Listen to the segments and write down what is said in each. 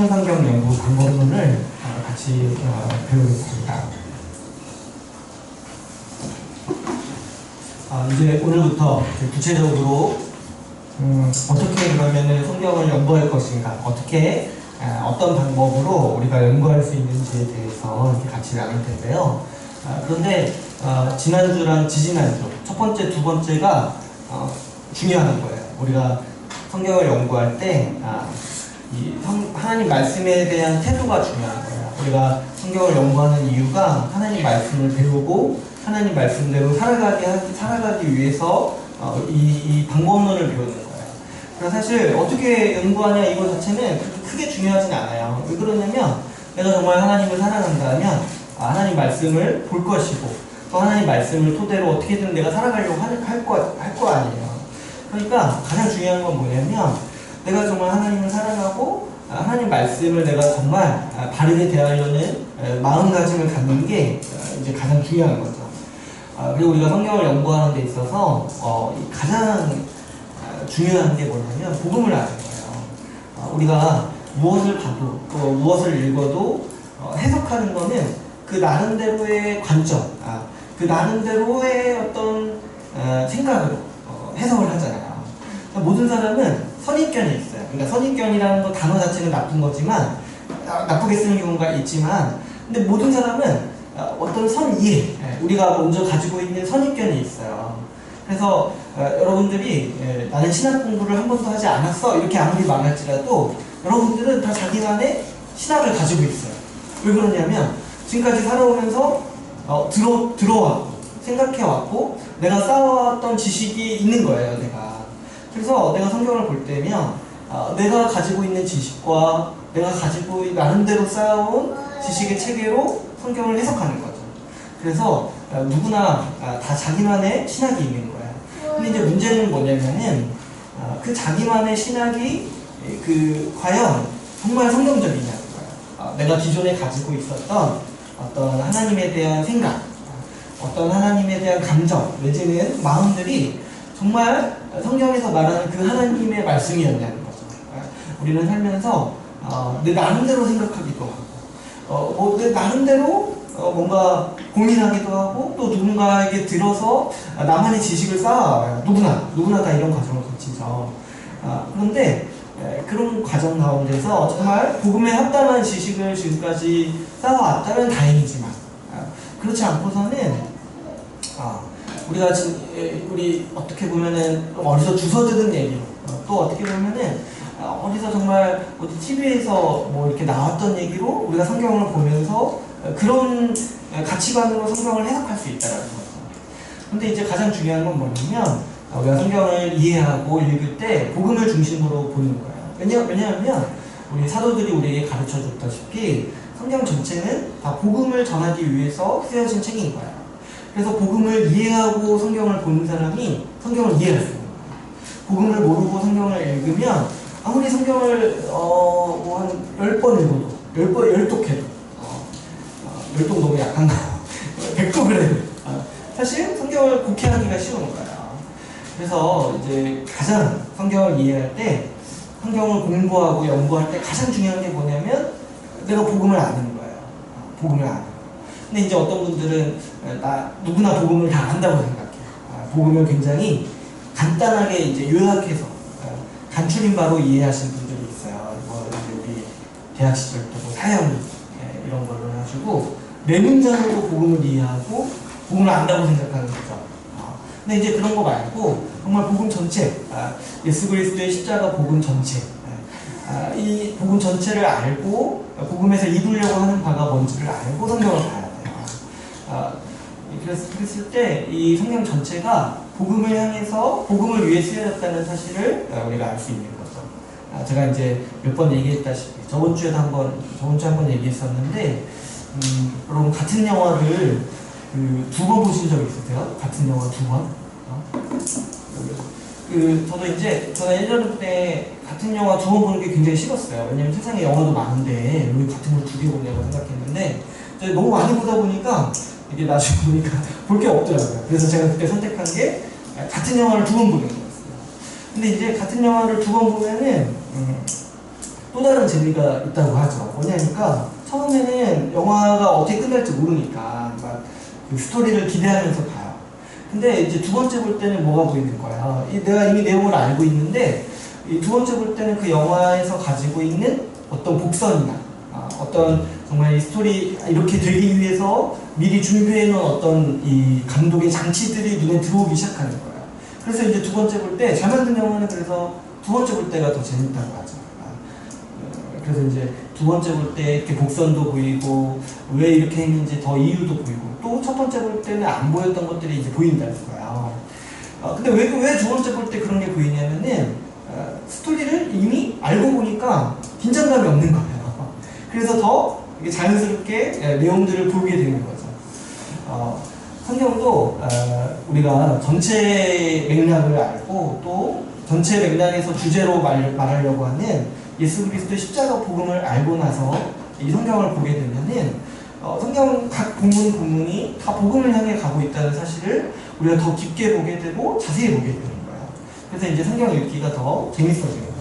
추상성경 연구 방법론을 같이 배우겠습니다. 이제 오늘부터 구체적으로 어떻게 그러면 성경을 연구할 것인가, 어떻게 어떤 방법으로 우리가 연구할 수 있는지에 대해서 이렇게 같이 나눌 텐데요. 그런데 지난주랑 지지난주 첫 번째, 두 번째가 중요한 거예요. 우리가 성경을 연구할 때 하나님 말씀에 대한 태도가 중요한 거예요. 우리가 성경을 연구하는 이유가 하나님 말씀을 배우고 하나님 말씀대로 살아가기 위해서 이 방법론을 배우는 거예요. 그래서 사실 어떻게 연구하냐 이거 자체는 크게 중요하진 않아요. 왜 그러냐면 내가 정말 하나님을 사랑한다면 하나님 말씀을 볼 것이고 또 하나님 말씀을 토대로 어떻게든 내가 살아가려고 할 거 아니에요. 그러니까 가장 중요한 건 뭐냐면 내가 정말 하나님을 사랑하고 하나님 말씀을 내가 정말 바르게 대하려는 마음가짐을 갖는 게 이제 가장 중요한 거죠. 그리고 우리가 성경을 연구하는 데 있어서 가장 중요한 게 뭐냐면 복음을 아는 거예요. 우리가 무엇을 봐도 또 무엇을 읽어도 해석하는 거는 그 나름대로의 관점, 그 나름대로의 어떤 생각으로 해석을 하잖아요. 그러니까 모든 사람은 선입견이 있어요. 그러니까 선입견이라는 거 단어 자체는 나쁜 거지만 나쁘게 쓰는 경우가 있지만 근데 모든 사람은 어떤 선이해, 우리가 먼저 가지고 있는 선입견이 있어요. 그래서 여러분들이 나는 신학 공부를 한 번도 하지 않았어 이렇게 아무리 말할지라도 여러분들은 다 자기만의 신학을 가지고 있어요. 왜 그러냐면 지금까지 살아오면서 들어왔고 생각해왔고 내가 쌓아왔던 지식이 있는 거예요. 그래서 내가 성경을 볼 때면 내가 가지고 있는 지식과 내가 가지고 나름대로 쌓아온 지식의 체계로 성경을 해석하는 거죠. 그래서 누구나 다 자기만의 신학이 있는 거예요. 근데 이제 문제는 뭐냐면은 그 자기만의 신학이 과연 정말 성경적이냐는 거예요. 내가 기존에 가지고 있었던 어떤 하나님에 대한 생각, 어떤 하나님에 대한 감정, 내지는 마음들이 정말 성경에서 말하는 그 하나님의 말씀이었냐는 거죠. 우리는 살면서 내 나름대로 생각하기도 하고 내 나름대로 뭔가 고민하기도 하고 또 누군가에게 들어서 나만의 지식을 쌓아와요. 누구나 다 이런 과정을 거치죠. 그런데 그런 과정 가운데서 정말 복음에 합당한 지식을 지금까지 쌓아왔다면 다행이지만 그렇지 않고서는 우리 어떻게 보면은 어디서 주워들은 얘기로 또 어떻게 보면은 어디서 정말 어디 TV에서 뭐 이렇게 나왔던 얘기로 우리가 성경을 보면서 그런 가치관으로 성경을 해석할 수 있다라는 거죠. 근데 이제 가장 중요한 건 뭐냐면 우리가 성경을 이해하고 읽을 때 복음을 중심으로 보는 거예요. 왜냐하면 우리 사도들이 우리에게 가르쳐 줬다시피 성경 전체는 다 복음을 전하기 위해서 쓰여진 책인 거예요. 그래서 복음을 이해하고 성경을 보는 사람이 성경을 이해할 수 있는 거예요. 복음을 모르고 성경을 읽으면 아무리 성경을 한 10번 읽어도 10독해도 10독 너무 약한가 100독 그래도 사실 성경을 곡해하기가 쉬운 거예요. 그래서 이제 가장 성경을 이해할 때 성경을 공부하고 연구할 때 가장 중요한 게 뭐냐면 내가 복음을 아는 거예요. 복음을 아는 거예요. 근데 이제 어떤 분들은 누구나 복음을 다 안다고 생각해요. 복음을 굉장히 간단하게 이제 요약해서 간추린 바로 이해하시는 분들이 있어요. 우리 대학 시절 때 사형 이런 걸로 해가지고 네 문장으로 복음을 이해하고 복음을 안다고 생각하는 거죠. 근데 이제 그런 거 말고 정말 복음 전체, 예수 그리스도의 십자가 복음 전체, 이 복음 전체를 알고 복음에서 이루려고 하는 바가 뭔지를 알고 성경을 봐야 돼요. 그랬을 때 이 성경 전체가 복음을 향해서 복음을 위해 쓰여졌다는 사실을 우리가 알 수 있는 거죠. 제가 이제 몇 번 얘기했다시피 저번 주에 한 번 얘기했었는데 여러분 같은 영화를 2번 보신 적 있으세요? 같은 영화 2번? 저는 예전 때 같은 영화 2번 보는 게 굉장히 싫었어요. 왜냐면 세상에 영화도 많은데 왜 같은 걸 2개 보냐고 생각했는데 너무 많이 보다 보니까 이게 나중에 보니까 볼 게 없더라고요. 그래서 제가 그때 선택한 게 같은 영화를 2번 보는 거였어요. 근데 이제 같은 영화를 2번 보면은 또 다른 재미가 있다고 하죠. 뭐냐니까 처음에는 영화가 어떻게 끝날지 모르니까 그 스토리를 기대하면서 봐요. 근데 이제 두 번째 볼 때는 뭐가 보이는 거야. 내가 이미 내용을 알고 있는데 이 두 번째 볼 때는 그 영화에서 가지고 있는 어떤 복선이나 어떤 정말 이 스토리 이렇게 되기 위해서 미리 준비해 놓은 어떤 이 감독의 장치들이 눈에 들어오기 시작하는 거예요. 그래서 이제 두 번째 볼 때 잘 만든 영화는 그래서 두 번째 볼 때가 더 재밌다고 하죠. 그래서 이제 두 번째 볼 때 이렇게 복선도 보이고 왜 이렇게 했는지 더 이유도 보이고 또 첫 번째 볼 때는 안 보였던 것들이 이제 보인다는 거예요. 근데 왜 두 번째 볼 때 그런 게 보이냐면은 스토리를 이미 알고 보니까 긴장감이 없는 거예요. 그래서 더 자연스럽게 내용들을 보게 되는 거죠. 성경도 우리가 전체 맥락을 알고 또 전체 맥락에서 주제로 말하려고 하는 예수 그리스도의 십자가 복음을 알고 나서 이 성경을 보게 되면은 성경 각 본문이 다 복음을 향해 가고 있다는 사실을 우리가 더 깊게 보게 되고 자세히 보게 되는 거예요. 그래서 이제 성경 읽기가 더 재밌어지는 거죠.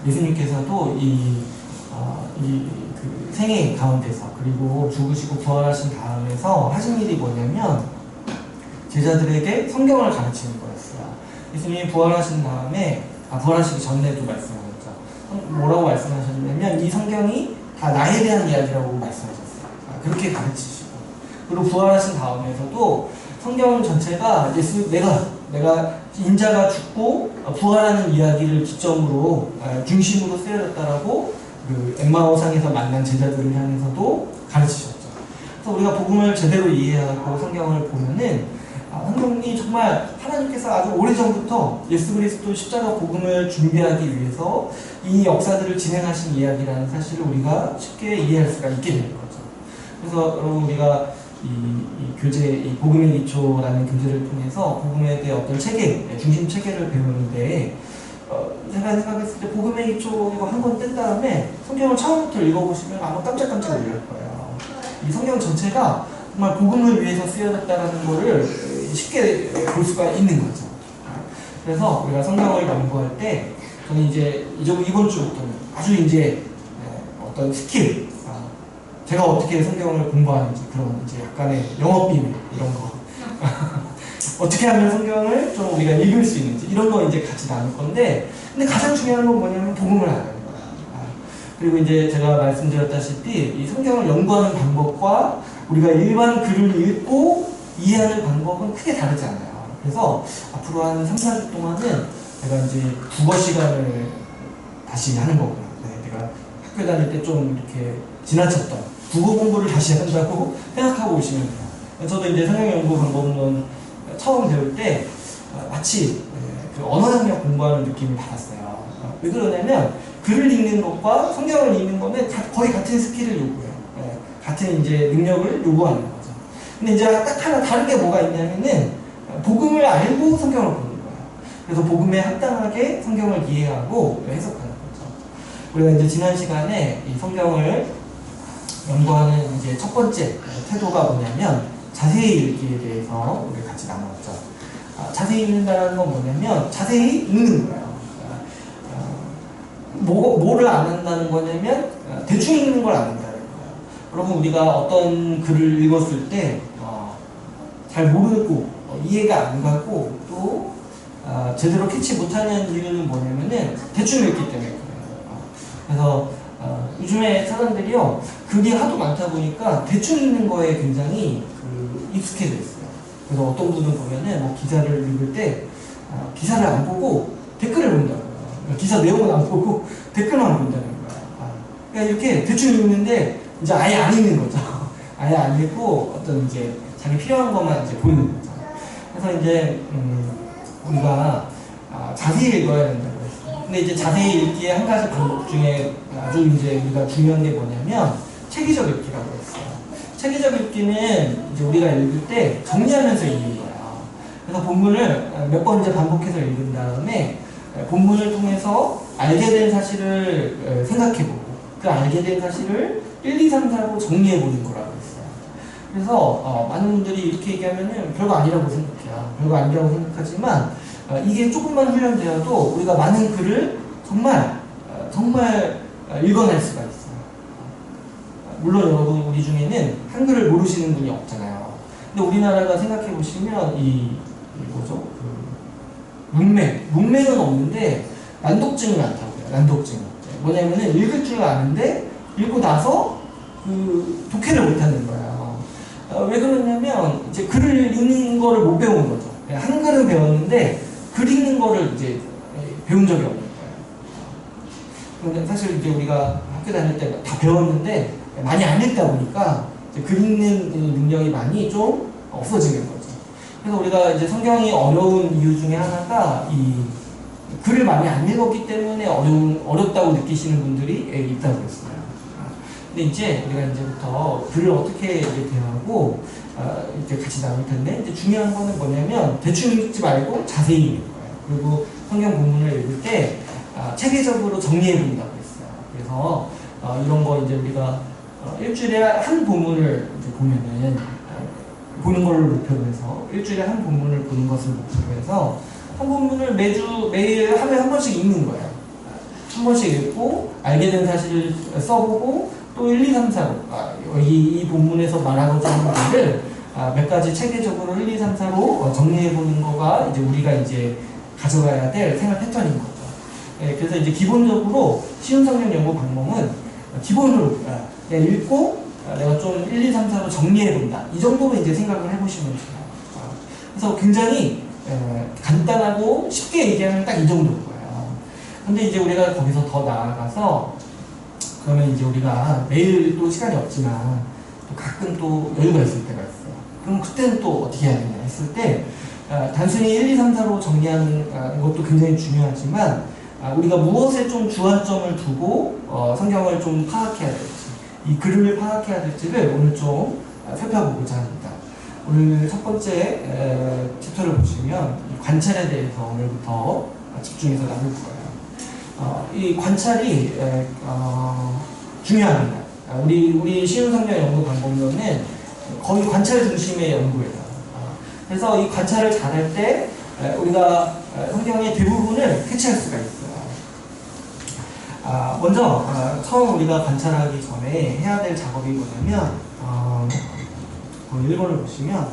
예수님께서도 그 생애 가운데서 그리고 죽으시고 부활하신 다음에서 하신 일이 뭐냐면 제자들에게 성경을 가르치는 거였어요. 예수님이 부활하신 다음에 부활하시기 전에도 말씀하셨죠. 뭐라고 말씀하셨냐면 이 성경이 다 나에 대한 이야기라고 말씀하셨어요. 그렇게 가르치시고 그리고 부활하신 다음에서도 성경 전체가 내가 인자가 죽고 부활하는 이야기를 기점으로 중심으로 쓰여졌다라고 그 엠마오상에서 만난 제자들을 향해서도 가르치셨죠. 그래서 우리가 복음을 제대로 이해하고 성경을 보면은 성경이 정말 하나님께서 아주 오래전부터 예수 그리스도 십자가 복음을 준비하기 위해서 이 역사들을 진행하신 이야기라는 사실을 우리가 쉽게 이해할 수가 있게 되는 거죠. 그래서 여러분 우리가 이 교재, 이 복음의 기초라는 교재를 통해서 복음에 대해 어떤 체계, 중심 체계를 배우는데 제가 생각했을 때 복음의 기초 이거 한 번 뗀 다음에 성경을 처음부터 읽어보시면 아마 깜짝깜짝 놀랄 거예요. 이 성경 전체가 정말 복음을 위해서 쓰여졌다는 거를 쉽게 볼 수가 있는 거죠. 그래서 우리가 성경을 연구할 때 저는 이제 이번 주부터는 아주 이제 어떤 스킬, 제가 어떻게 성경을 공부하는지 그런 이제 약간의 영업 비밀 이런 거 어떻게 하면 성경을 좀 우리가 읽을 수 있는지 이런 거 이제 같이 나눌 건데 근데 가장 중요한 건 뭐냐면 복음을 아는 거예요. 그리고 이제 제가 말씀드렸다시피 이 성경을 연구하는 방법과 우리가 일반 글을 읽고 이해하는 방법은 크게 다르지 않아요. 그래서 앞으로 한 3, 4주 동안은 제가 이제 국어 시간을 다시 하는 거구나. 내가 학교 다닐 때 좀 이렇게 지나쳤던 국어 공부를 다시 한다고 생각하고 오시면 돼요. 저도 이제 성경 연구 방법론 처음 배울 때 마치 그 언어장력 공부하는 느낌을 받았어요. 왜 그러냐면 글을 읽는 것과 성경을 읽는 거는 거의 같은 스킬을 요구해요. 같은 이제 능력을 요구하는 거죠. 근데 이제 딱 하나 다른 게 뭐가 있냐면은 복음을 알고 성경을 보는 거예요. 그래서 복음에 합당하게 성경을 이해하고 해석하는 거죠. 우리가 이제 지난 시간에 이 성경을 연구하는 이제 첫 번째 태도가 뭐냐면 자세히 읽기에 대해서 우리 같이 나눴죠. 자세히 읽는다는 건 뭐냐면 자세히 읽는 거예요. 뭐를 안 한다는 거냐면 대충 읽는 걸 안 한다는 거예요. 여러분 우리가 어떤 글을 읽었을 때 잘 모르고 이해가 안 가고 또 제대로 캐치 못하는 이유는 뭐냐면은 대충 읽기 때문에 그래요. 그래서 요즘에 사람들이요 글이 하도 많다 보니까 대충 읽는 거에 굉장히 익숙해져 있어요. 그래서 어떤 분은 보면은 뭐 기사를 읽을 때 기사를 안 보고 댓글을 본다고요. 기사 내용은 안 보고 댓글만 본다는 거예요. 그러니까 이렇게 대충 읽는데 이제 아예 안 읽는 거죠. 아예 안 읽고 어떤 이제 자기 필요한 것만 이제 보는 거죠. 그래서 이제 우리가 자세히 읽어야 된다고 했어요. 근데 이제 자세히 읽기의 한 가지 방법 중에 아주 이제 우리가 중요한 게 뭐냐면 체계적 읽기라고 했어요. 체계적 읽기는 이제 우리가 읽을 때 정리하면서 읽는 거예요. 그래서 본문을 몇 번 이제 반복해서 읽은 다음에 본문을 통해서 알게 된 사실을 생각해보고 그 알게 된 사실을 1, 2, 3, 4로 정리해보는 거라고 했어요. 그래서 많은 분들이 이렇게 얘기하면은 별거 아니라고 생각해요. 별거 아니라고 생각하지만 이게 조금만 훈련되어도 우리가 많은 글을 정말 정말 읽어낼 수가 있어요. 물론 여러분 우리 중에는 한글을 모르시는 분이 없잖아요. 근데 우리나라가 생각해 보시면 이 뭐죠? 그 문맹은 없는데 난독증이 많다고요. 난독증. 뭐냐면은 읽을 줄 아는데 읽고 나서 그 독해를 못하는 거예요. 왜 그러냐면 이제 글을 읽는 거를 못 배운 거죠. 한글은 배웠는데 글 읽는 거를 이제 배운 적이 없는 거예요. 근데 사실 이제 우리가 학교 다닐 때 다 배웠는데 많이 안 읽다 보니까 이제 글 읽는 능력이 많이 좀 없어지는 거죠. 그래서 우리가 이제 성경이 어려운 이유 중에 하나가 이 글을 많이 안 읽었기 때문에 어렵다고 느끼시는 분들이 있다고 했어요. 근데 이제 우리가 이제부터 글을 어떻게 이제 대하고 이렇게 같이 나눌 텐데, 이제 중요한 거는 뭐냐면 대충 읽지 말고 자세히 읽는 거예요. 그리고 성경 본문을 읽을 때 체계적으로 정리해 본다고 했어요. 그래서 이런 거 이제 우리가 일주일에 한 본문을 이제 보면은 보는 걸로 목표로 해서 일주일에 한 본문을 보는 것을 목표로 해서 한 본문을 매일 하루에 한 번씩 읽는 거예요. 한 번씩 읽고 알게 된 사실을 써보고 또 1, 2, 3, 4로 여기 이 본문에서 말하고자 하는 것을 몇 가지 체계적으로 1, 2, 3, 4로 정리해보는 거가 이제 우리가 이제 가져가야 될 생활 패턴인 거죠. 그래서 이제 기본적으로 쉬운 성경 연구 방법은 기본으로 그냥 읽고 내가 좀 1, 2, 3, 4로 정리해본다. 이 정도로 이제 생각을 해보시면 돼요. 그래서 굉장히 간단하고 쉽게 얘기하면 딱 이 정도인 거예요. 근데 이제 우리가 거기서 더 나아가서 그러면 이제 우리가 매일 또 시간이 없지만 또 가끔 또 여유가 있을 때가 있어요. 그럼 그때는 또 어떻게 해야 되냐 했을 때 단순히 1, 2, 3, 4로 정리하는 것도 굉장히 중요하지만 우리가 무엇에 좀 주안점을 두고 성경을 좀 파악해야 될지, 이 글을 파악해야 될지를 오늘 좀 살펴보고자 합니다. 오늘 첫 번째 챕터를 보시면 관찰에 대해서 오늘부터 집중해서 나눌 거예요. 이 관찰이 중요합니다. 우리 쉬운 성경 연구 방법론은 거의 관찰 중심의 연구예요. 그래서 이 관찰을 잘할 때 우리가 성경의 대부분을 캐치할 수가 있어요. 먼저 처음 우리가 관찰하기 전에 해야 될 작업이 뭐냐면 1번을 보시면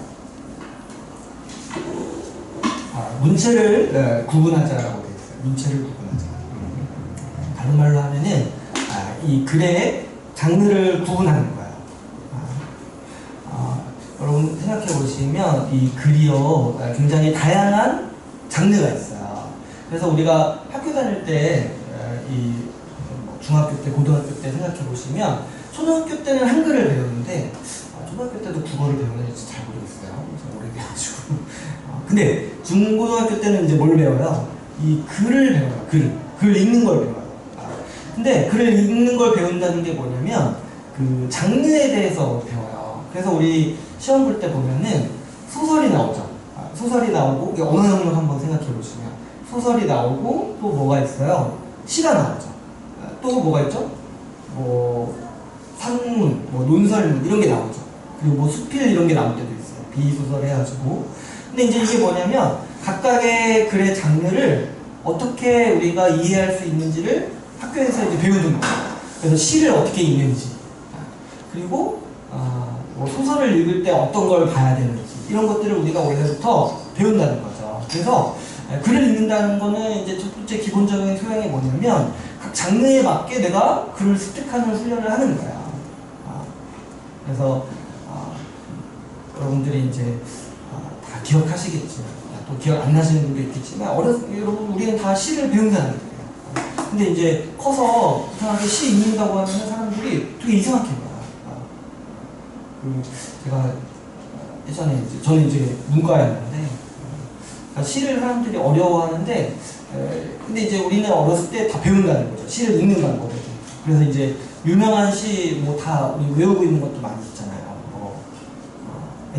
문체를 구분하자라고 되어 있어요. 문체를 구분하자. 다른 말로 하면은 이 글의 장르를 구분하는 거예요. 여러분 생각해 보시면 이 글이요 굉장히 다양한 장르가 있어요. 그래서 우리가 학교 다닐 때 이 중학교 때, 고등학교 때 생각해 보시면 초등학교 때는 한글을 배우는데 초등학교 때도 국어를 배우는지 잘 모르겠어요. 좀 오래돼가지고. 근데 중고등학교 때는 이제 뭘 배워요? 이 글을 배워요. 글 읽는 걸 배워요. 근데 글을 읽는 걸 배운다는 게 뭐냐면 그 장르에 대해서 배워요. 그래서 우리 시험 볼 때 보면은 소설이 나오죠. 소설이 나오고 언어 영역 한번 생각해 보시면 소설이 나오고 또 뭐가 있어요? 시가 나오죠. 또 뭐가 있죠? 뭐 산문, 뭐 논설문 이런 게 나오죠. 그리고 뭐 수필 이런 게 나올 때도 있어요. 비소설 해가지고. 근데 이제 이게 뭐냐면 각각의 글의 장르를 어떻게 우리가 이해할 수 있는지를 학교에서 이제 배우는 거예요. 그래서 시를 어떻게 읽는지, 그리고 뭐 소설을 읽을 때 어떤 걸 봐야 되는지 이런 것들을 우리가 원래부터 배운다는 거죠. 그래서 글을 읽는다는 거는 이제 첫 번째 기본적인 소양이 뭐냐면 각 장르에 맞게 내가 글을 습득하는 훈련을 하는 거야. 그래서 여러분들이 이제 다 기억하시겠지만 또 기억 안 나시는 분도 있겠지만 여러분 우리는 다 시를 배운다는 거예요. 근데 이제 커서 이상하게 시 읽는다고 하면 사람들이 되게 이상하게 봐요. 제가 예전에 저는 이제 문과였는데 시를 사람들이 어려워하는데 근데 이제 우리는 어렸을 때 다 배운다는 거죠. 시를 읽는 방법을. 그래서 이제 유명한 시 뭐 다 우리 외우고 있는 것도 많이 있잖아요.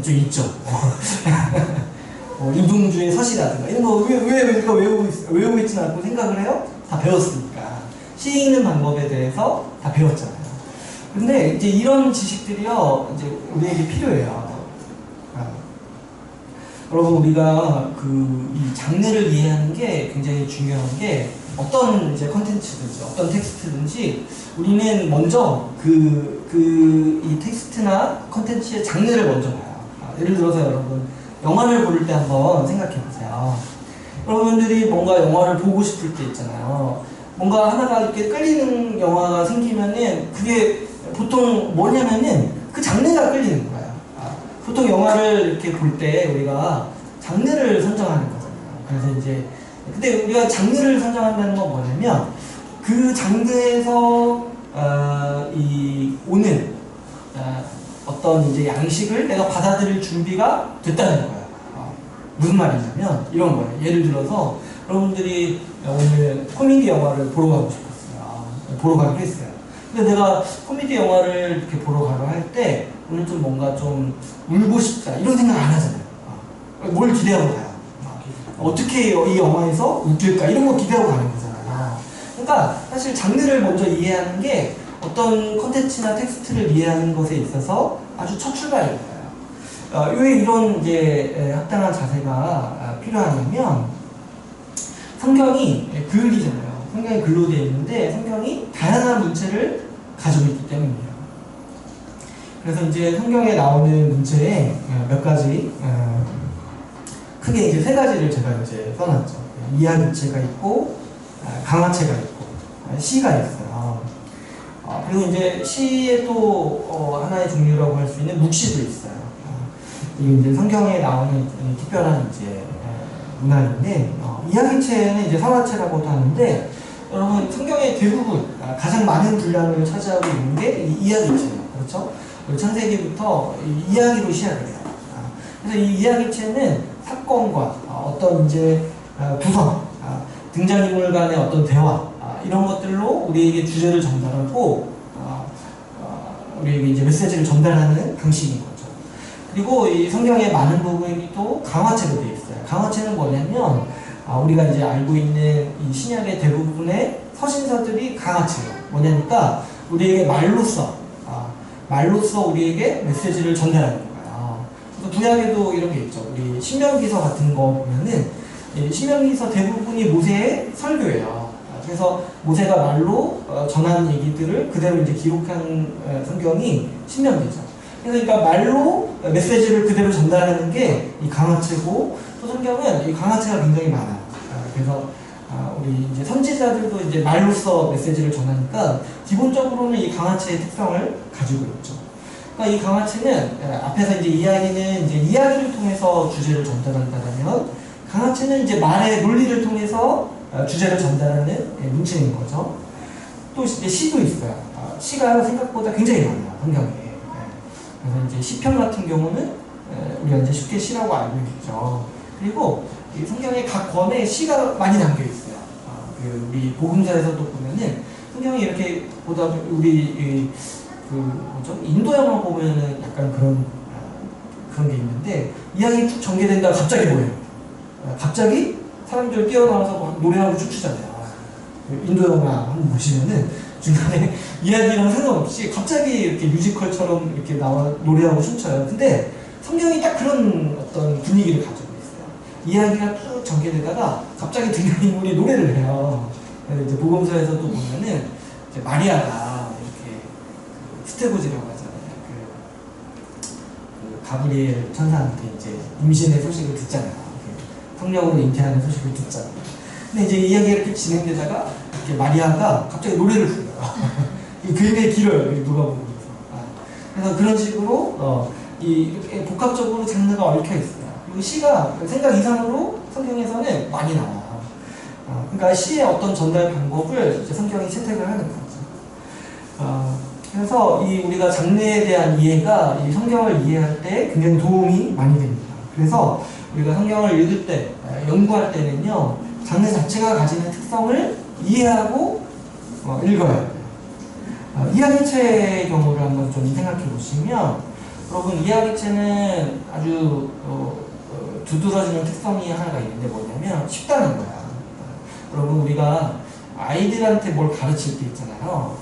좀 있죠. 이동주의 서시라든가 이런 거 왜 우리가 외우고 있지는 않고 생각을 해요? 다 배웠으니까. 시 읽는 방법에 대해서 다 배웠잖아요. 근데 이제 이런 지식들이요 이제 우리에게 필요해요. 여러분 우리가 이 장르를 이해하는 게 굉장히 중요한 게 어떤 이제 컨텐츠든지 어떤 텍스트든지 우리는 먼저 이 텍스트나 컨텐츠의 장르를 먼저 봐요. 예를 들어서 여러분 영화를 고를 때 한번 생각해 보세요. 여러분들이 뭔가 영화를 보고 싶을 때 있잖아요. 뭔가 하나가 이렇게 끌리는 영화가 생기면은 그게 보통 뭐냐면은 그 장르가 끌리는 거예요. 보통 영화를 이렇게 볼 때 우리가 장르를 선정하는 거잖아요. 그래서 이제 근데 우리가 장르를 선정한다는 건 뭐냐면 그 장르에서 오는 어떤 이제 양식을 내가 받아들일 준비가 됐다는 거예요. 무슨 말이냐면 이런 거예요. 예를 들어서 여러분들이 오늘 코미디 영화를 보러 가고 싶었어요. 보러 가기로 했어요. 근데 내가 코미디 영화를 이렇게 보러 가려 할 때 오늘 좀 뭔가 좀 울고 싶다 이런 생각 안 하잖아요. 뭘 기대하고 가요? 어떻게 이 영화에서 웃길까 이런 거 기대하고 가는 거잖아요. 그러니까 사실 장르를 먼저 이해하는 게 어떤 컨텐츠나 텍스트를 이해하는 것에 있어서 아주 첫 출발일 거예요. 왜 이런 이제 합당한 자세가 필요하냐면 성경이 글이잖아요. 성경이 글로 되어 있는데 성경이 다양한 문체를 가지고 있기 때문이에요. 그래서 이제 성경에 나오는 문체에 몇 가지 크게 이제 세 가지를 제가 이제 써놨죠. 이야기체가 있고 강화체가 있고 시가 있어요. 그리고 이제 시의 또 하나의 종류라고 할 수 있는 묵시도 있어요. 이게 이제 성경에 나오는 특별한 이제 문화인데 이야기체는 이제 상하체라고도 하는데 여러분 성경의 대부분 가장 많은 분량을 차지하고 있는 게 이야기체예요. 그렇죠? 창세기부터 이야기로 시작을 해요. 그래서 이 이야기체는 사건과 어떤 이제 구성, 등장인물 간의 어떤 대화 이런 것들로 우리에게 주제를 전달하고 우리에게 이제 메시지를 전달하는 방식인 거죠. 그리고 이 성경의 많은 부분이 또 강화체로 되어 있어요. 강화체는 뭐냐면 우리가 이제 알고 있는 이 신약의 대부분의 서신서들이 강화체예요. 뭐냐니까 우리에게 말로써 우리에게 메시지를 전달하는 거예요. 그래서 구약에도 이런 게 있죠. 우리 신명기서 같은 거 보면은 신명기서 대부분이 모세의 설교예요. 그래서 모세가 말로 전한 얘기들을 그대로 이제 기록한 성경이 신명기죠. 그러니까 말로 메시지를 그대로 전달하는 게 이 강화체고 또 성경은 이 강화체가 굉장히 많아요. 그래서 우리 이제 선지자들도 이제 말로써 메시지를 전하니까 기본적으로는 이 강화체의 특성을 가지고 있죠. 그러니까 이 강화체는 앞에서 이제 이야기는 이제 이야기를 통해서 주제를 전달한다면 강화체는 이제 말의 논리를 통해서 주제를 전달하는 문체인 거죠. 또 이제 시도 있어요. 시가 생각보다 굉장히 많아요. 성경에. 그래서 이제 시편 같은 경우는 우리가 이제 쉽게 시라고 알고 있죠. 그리고 이 성경의 각 권에 시가 많이 담겨 있어요. 우리 복음서에서도 보면은 성경이 이렇게 보다 우리 인도 영화 보면은 약간 그런 게 있는데 이야기 쭉 전개된다가 갑자기 뭐예요? 갑자기 사람들 뛰어나와서 막 노래하고 춤추잖아요. 인도 영화 한번 보시면은 중간에 이야기랑 상관없이 갑자기 이렇게 뮤지컬처럼 이렇게 나와 노래하고 춤춰요. 근데 성경이 딱 그런 어떤 분위기를 가지고 있어요. 이야기가 쭉 전개되다가 갑자기 등장인물이 노래를 해요. 그래서 이제 복음서에서도 보면은 이제 마리아가 이렇게 스테고지라고 하잖아요. 그 가브리엘 천사한테 이제 임신의 소식을 듣잖아요. 성령으로 잉태하는 소식을 듣잖아요. 근데 이제 이야기가 이렇게 진행되다가 이렇게 마리아가 갑자기 노래를 불러요. 굉장히 길어요. 누가복음에서. 그래서 그런 식으로 이렇게 복합적으로 장르가 얽혀 있어요. 그리고 시가 생각 이상으로 성경에서는 많이 나와요. 그러니까 시의 어떤 전달 방법을 이제 성경이 채택을 하는 거죠. 그래서 우리가 장르에 대한 이해가 이 성경을 이해할 때 굉장히 도움이 많이 됩니다. 그래서 우리가 성경을 읽을 때, 연구할 때는요, 장르 자체가 가지는 특성을 이해하고 읽어야 돼요. 이야기체의 경우를 한번 좀 생각해 보시면, 여러분, 이야기체는 아주 두드러지는 특성이 하나가 있는데 뭐냐면 쉽다는 거야. 여러분, 우리가 아이들한테 뭘 가르칠 때 있잖아요.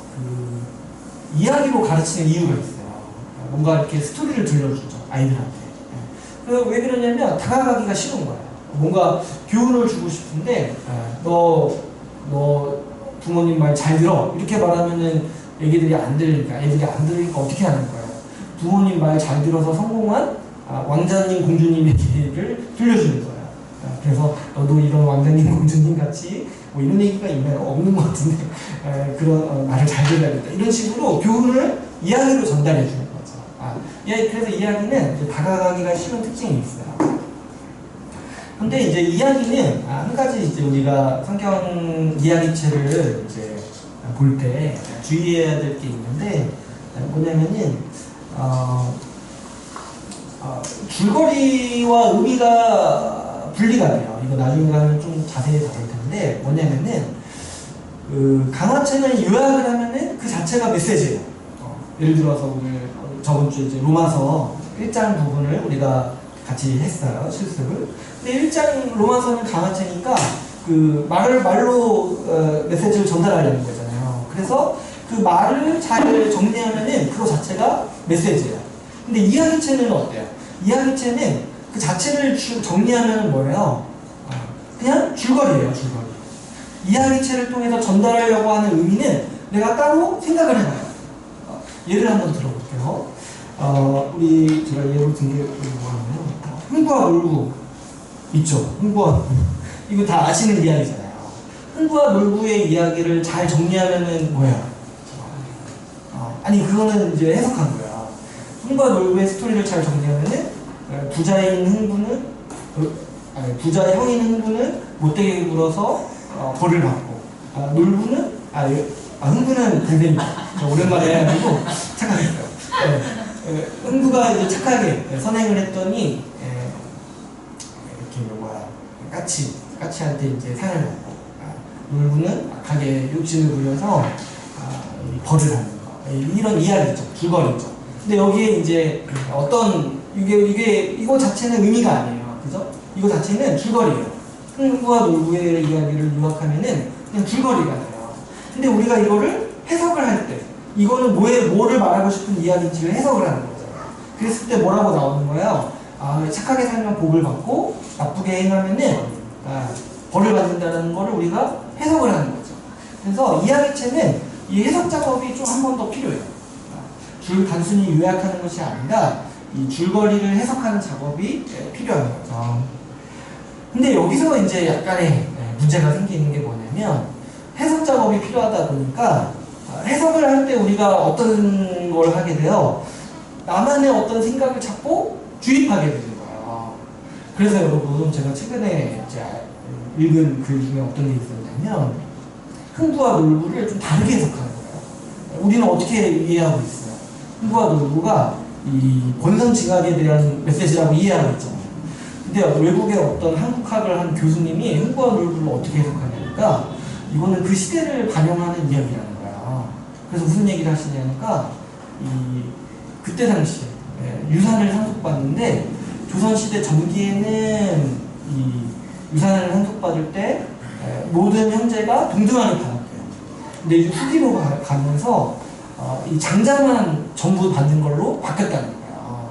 이야기로 가르치는 이유가 있어요. 뭔가 이렇게 스토리를 들려주죠, 아이들한테. 왜 그러냐면 다가가기가 쉬운 거예요. 뭔가 교훈을 주고 싶은데 너 너 부모님 말 잘 들어 이렇게 말하면은 애들이 안 들으니까 어떻게 하는 거예요? 부모님 말 잘 들어서 성공한 왕자님 공주님 얘기를 들려주는 거예요. 그래서 너도 이런 왕자님 공주님 같이 뭐 이런 얘기가 있나요? 없는 것 같은데 그런 말을 잘 들어야겠다 이런 식으로 교훈을 이야기로 전달해 주는 거죠. 그래서 이야기는 이제 다가가기가 쉬운 특징이 있어요. 근데 이제 이야기는 한 가지 이제 우리가 성경 이야기책을 이제 볼 때 주의해야 될 게 있는데 뭐냐면은 줄거리와 의미가 분리가 돼요. 이거 나중에 가면 좀 자세히 다룰 텐데 뭐냐면은 강화체는 요약을 하면은 그 자체가 메시지예요. 예를 들어서 오늘 저번 주에 이제 로마서 1장 부분을 우리가 같이 했어요. 실습을. 근데 1장 로마서는 강화체니까 그 말로 메시지를 전달하려는 거잖아요. 그래서 그 말을 잘 정리하면은 그거 자체가 메시지예요. 근데 이야기체는 어때요? 이야기체는 그 자체를 정리하면 뭐예요? 그냥 줄거리예요, 줄거리. 이야기체를 통해서 전달하려고 하는 의미는 내가 따로 생각을 해봐요. 예를 한번 들어볼게요. 제가 예로 든 게 뭐냐면 흥부와 놀부 있죠? 흥부와 놀부. 이거 다 아시는 이야기잖아요. 흥부와 놀부의 이야기를 잘 정리하면은 뭐예요? 아니 그거는 이제 해석한 거야. 흥부와 놀부의 스토리를 잘 정리하면은 부자인 흥부는 부자의 형인 흥부는 못되게 굴어서 벌을 받고 놀부는 흥부는 대대입니다. 오랜만에 해가지고 착각했어요. 흥부가 이제 착하게 선행을 했더니 이렇게 까치한테 이제 상을 받고 놀부는 악하게 욕심을 부려서 벌을 받는 거. 이런 이야기죠. 줄거리죠. 근데 여기에 이제 이거 자체는 의미가 아니에요. 그죠? 이거 자체는 줄거리예요. 흥부와 놀부의 이야기를 요약하면은 그냥 줄거리가 돼요. 근데 우리가 이거를 해석을 할 때 이거는 뭐를 말하고 싶은 이야기인지를 해석을 하는 거죠. 그랬을 때 뭐라고 나오는 거예요? 착하게 살면 복을 받고 나쁘게 행하면은 벌을 받는다는 거를 우리가 해석을 하는 거죠. 그래서 이야기체는 이 해석 작업이 좀 한 번 더 필요해요. 단순히 요약하는 것이 아니라 이 줄거리를 해석하는 작업이 필요한 거죠. 근데 여기서 이제 약간의 문제가 생기는 게 뭐냐면 해석 작업이 필요하다 보니까 해석을 할 때 우리가 어떤 걸 하게 돼요? 나만의 어떤 생각을 찾고 주입하게 되는 거예요. 그래서 여러분 제가 최근에 이제 읽은 글 중에 어떤 게 있었냐면 흥부와 놀부를 좀 다르게 해석하는 거예요. 우리는 어떻게 이해하고 있어요? 흥부와 놀부가 이 권선징악에 대한 메시지라고 이해하고 있잖아요. 근데 외국의 어떤 한국학을 한 교수님이 흥부와 놀부를 어떻게 해석하냐니까 이거는 그 시대를 반영하는 이야기라는 거야. 그래서 무슨 얘기를 하시냐니까 그때 당시에 유산을 상속받는데 조선시대 전기에는 이 유산을 상속받을 때 모든 형제가 동등하게 받았대요. 근데 이제 후기로 가면서 이 장자만 전부 받는 걸로 바뀌었다는 거예요.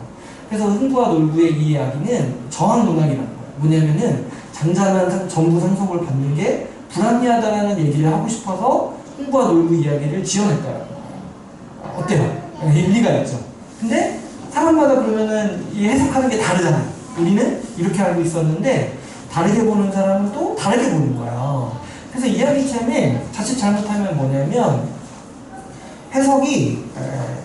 그래서 흥부와 놀부의 이 이야기는 저항 논학이라는 거예요. 뭐냐면은 장자만 전부 상속을 받는 게 불합리하다라는 얘기를 하고 싶어서 흥부와 놀부 이야기를 지어냈다라는 거예요. 어때요? 일리가 있죠. 근데 사람마다 그러면은 이 해석하는 게 다르잖아요. 우리는 이렇게 알고 있었는데 다르게 보는 사람은 또 다르게 보는 거예요. 그래서 이야기체는 자칫 잘못하면 뭐냐면 해석이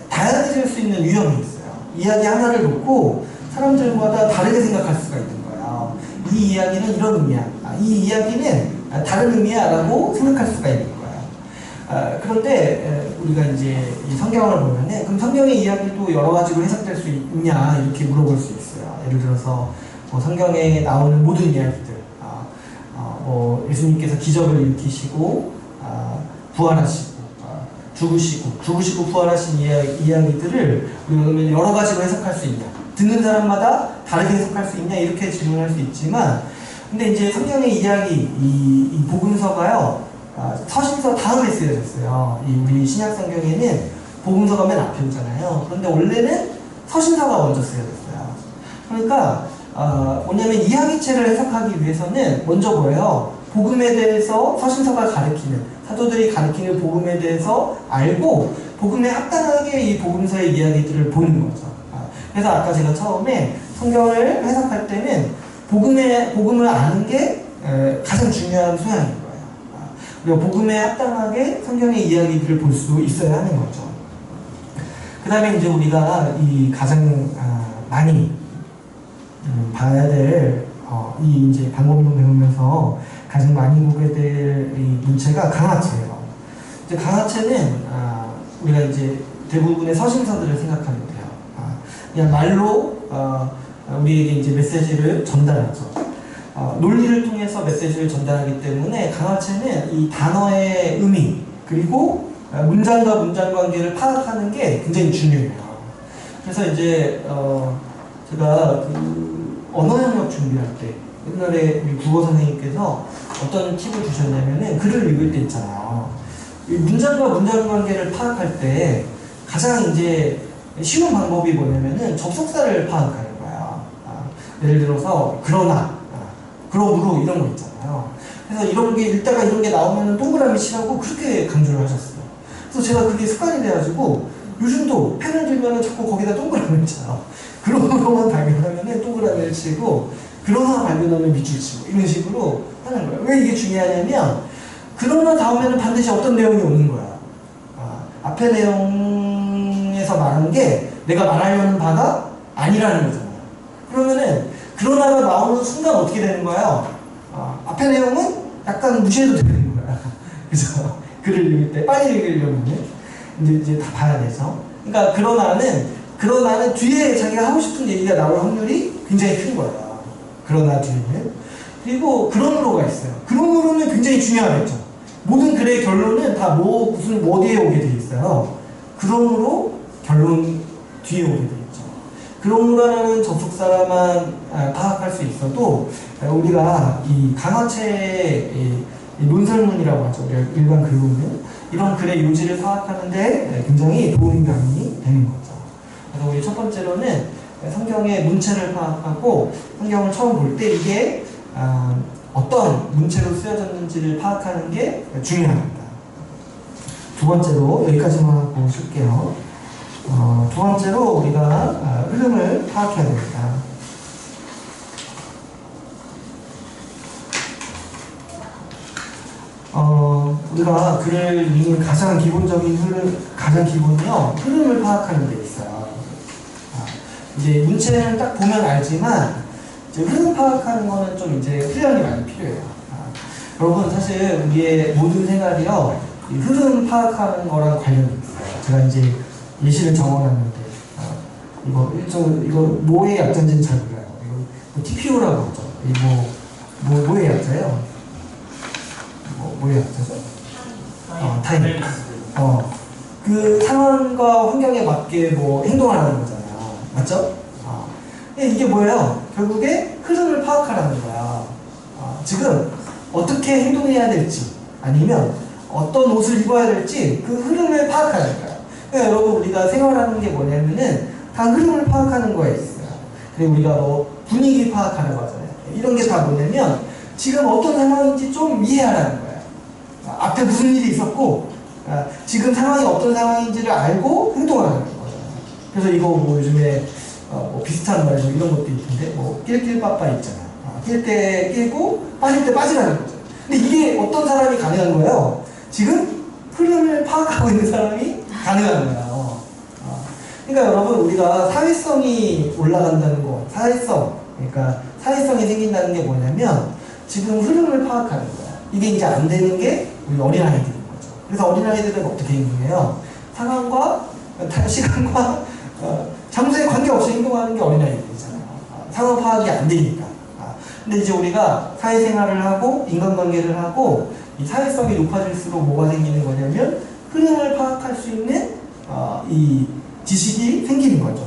다양해질 수 있는 위험이 있어요. 이야기 하나를 놓고 사람들마다 다르게 생각할 수가 있는 거예요. 이 이야기는 이런 의미야. 이 이야기는 다른 의미야 라고 생각할 수가 있는 거예요. 그런데 우리가 이제 이 성경을 보면은 그럼 성경의 이야기도 여러 가지로 해석될 수 있냐 이렇게 물어볼 수 있어요. 예를 들어서 뭐 성경에 나오는 모든 이야기들 뭐 예수님께서 기적을 일으키시고 부활하시고 죽으시고 부활하신 이야기들을 우리가 그러면 여러 가지로 해석할 수 있냐, 듣는 사람마다 다르게 해석할 수 있냐 이렇게 질문할 수 있지만 근데 이제 성경의 이야기 이 복음서가요 서신서 다음에 쓰여졌어요. 우리 신약 성경에는 복음서가 맨 앞에 오잖아요. 그런데 원래는 서신서가 먼저 쓰여졌어요. 그러니까 뭐냐면 이야기체를 해석하기 위해서는 먼저 뭐예요? 복음에 대해서 서신서가 가르치는, 사도들이 가르치는 복음에 대해서 알고 복음에 합당하게 이 복음서의 이야기들을 보는 거죠. 그래서 아까 제가 처음에 성경을 해석할 때는 복음을 아는 게 가장 중요한 소양인 거예요. 그리고 복음에 합당하게 성경의 이야기들을 볼 수 있어야 하는 거죠. 그 다음에 이제 우리가 이 가장 많이 봐야 될 이 이제 방법론 배우면서 가장 많이 보게 될 이 문체가 강화체예요. 이제 강화체는 우리가 이제 대부분의 서신서들을 생각하면 돼요. 그냥 말로 우리에게 이제 메시지를 전달하죠. 논리를 통해서 메시지를 전달하기 때문에 강화체는 이 단어의 의미 그리고 문장과 문장 관계를 파악하는 게 굉장히 중요해요. 그래서 이제 제가 언어 영역 준비할 때 옛날에 우리 국어 선생님께서 어떤 팁을 주셨냐면은 글을 읽을 때 있잖아요. 문장과 문장 관계를 파악할 때 가장 이제 쉬운 방법이 뭐냐면은 접속사를 파악하는 거야. 예를 들어서 그러나, 그러므로 이런 거 있잖아요. 그래서 이런 게 읽다가 이런 게 나오면은 동그라미 치라고 그렇게 강조를 하셨어요. 그래서 제가 그게 습관이 돼가지고 요즘도 펜을 들면은 자꾸 거기다 동그라미를 쳐요. 그러므로만 발견하면은 동그라미를 치고 그러나 발견하면 밑줄 치고 이런 식으로 하는 거예요. 왜 이게 중요하냐면 그러나 다음에는 반드시 어떤 내용이 오는 거야. 앞에 내용에서 말한 게 내가 말하려는 바가 아니라는 거잖아요. 그러면은 그러나가 나오는 순간 어떻게 되는 거예요? 앞에 내용은 약간 무시해도 되는 거야. 그죠? 글을 읽을 때 빨리 읽으려면은 이제 다 봐야 되죠. 그러니까 그러나는 뒤에 자기가 하고 싶은 얘기가 나올 확률이 굉장히 큰 거예요. 그러나 뒤에는. 그리고 그러므로가 있어요. 그러므로는 굉장히 중요하겠죠. 모든 글의 결론은 다 무슨 어디에 오게 돼 있어요. 그러므로 결론 뒤에 오게 돼 있죠. 그러므로라는 접속사만 파악할 수 있어도 우리가 이 강화체의 논설문이라고 하죠. 일반 글로는 이런 글의 요지를 파악하는데 굉장히 도움이 되는 거죠. 그래서 우리 첫 번째로는 성경의 문체를 파악하고 성경을 처음 볼 때 이게 어떤 문체로 쓰여졌는지를 파악하는 게 중요합니다. 두 번째로 여기까지만 하고 쉴게요. 두 번째로 우리가 흐름을 파악해야 됩니다. 우리가 글을 읽는 가장 기본적인 가장 기본이요, 흐름을 파악하는 데 있어요. 이제 문체는 딱 보면 알지만, 이제 흐름 파악하는 거는 좀 이제 훈련이 많이 필요해요. 여러분, 사실 우리의 모든 생활이요, 이 흐름 파악하는 거랑 관련이 있어요. 제가 이제 예시를 적어놨는데, 이거 뭐의 약자인지는 잘 몰라요. 이거 뭐 TPO라고 하죠. 뭐의 약자예요? 뭐의 약자죠? 타임. 그 상황과 환경에 맞게 뭐 행동하라는 거잖아요. 맞죠? 이게 뭐예요? 결국에 흐름을 파악하라는 거야. 지금 어떻게 행동해야 될지, 아니면 어떤 옷을 입어야 될지 그 흐름을 파악하는 거야. 그러니까 여러분, 우리가 생활하는 게 뭐냐면은 다 흐름을 파악하는 거에 있어요. 그리고 우리가 뭐 분위기 파악하는 거잖아요. 이런 게 다 뭐냐면 지금 어떤 상황인지 좀 이해하라는 거예요. 앞에 무슨 일이 있었고 지금 상황이 어떤 상황인지를 알고 행동하는 거잖아요. 그래서 이거 뭐 요즘에 뭐 비슷한 말로 이런 것도 있는데 뭐 낄낄 빠빠 있잖아요. 낄 때 끼고 빠질 때 빠지라는 거죠. 근데 이게 어떤 사람이 가능한 거예요? 지금 흐름을 파악하고 있는 사람이 가능한 거예요. 그러니까 여러분, 우리가 사회성이 올라간다는 거, 그러니까 사회성이 생긴다는 게 뭐냐면 지금 흐름을 파악하는 거야. 이게 이제 안 되는 게 우리 어린아이들인 거죠. 그래서 어린아이들은 어떻게 행동해요? 상황과 시간과 장소에 관계없이 행동하는 게 어린아이들이잖아요. 상황 파악이 안 되니까. 근데 이제 우리가 사회생활을 하고 인간관계를 하고 이 사회성이 높아질수록 뭐가 생기는 거냐면 흐름을 파악할 수 있는 이 지식이 생기는 거죠.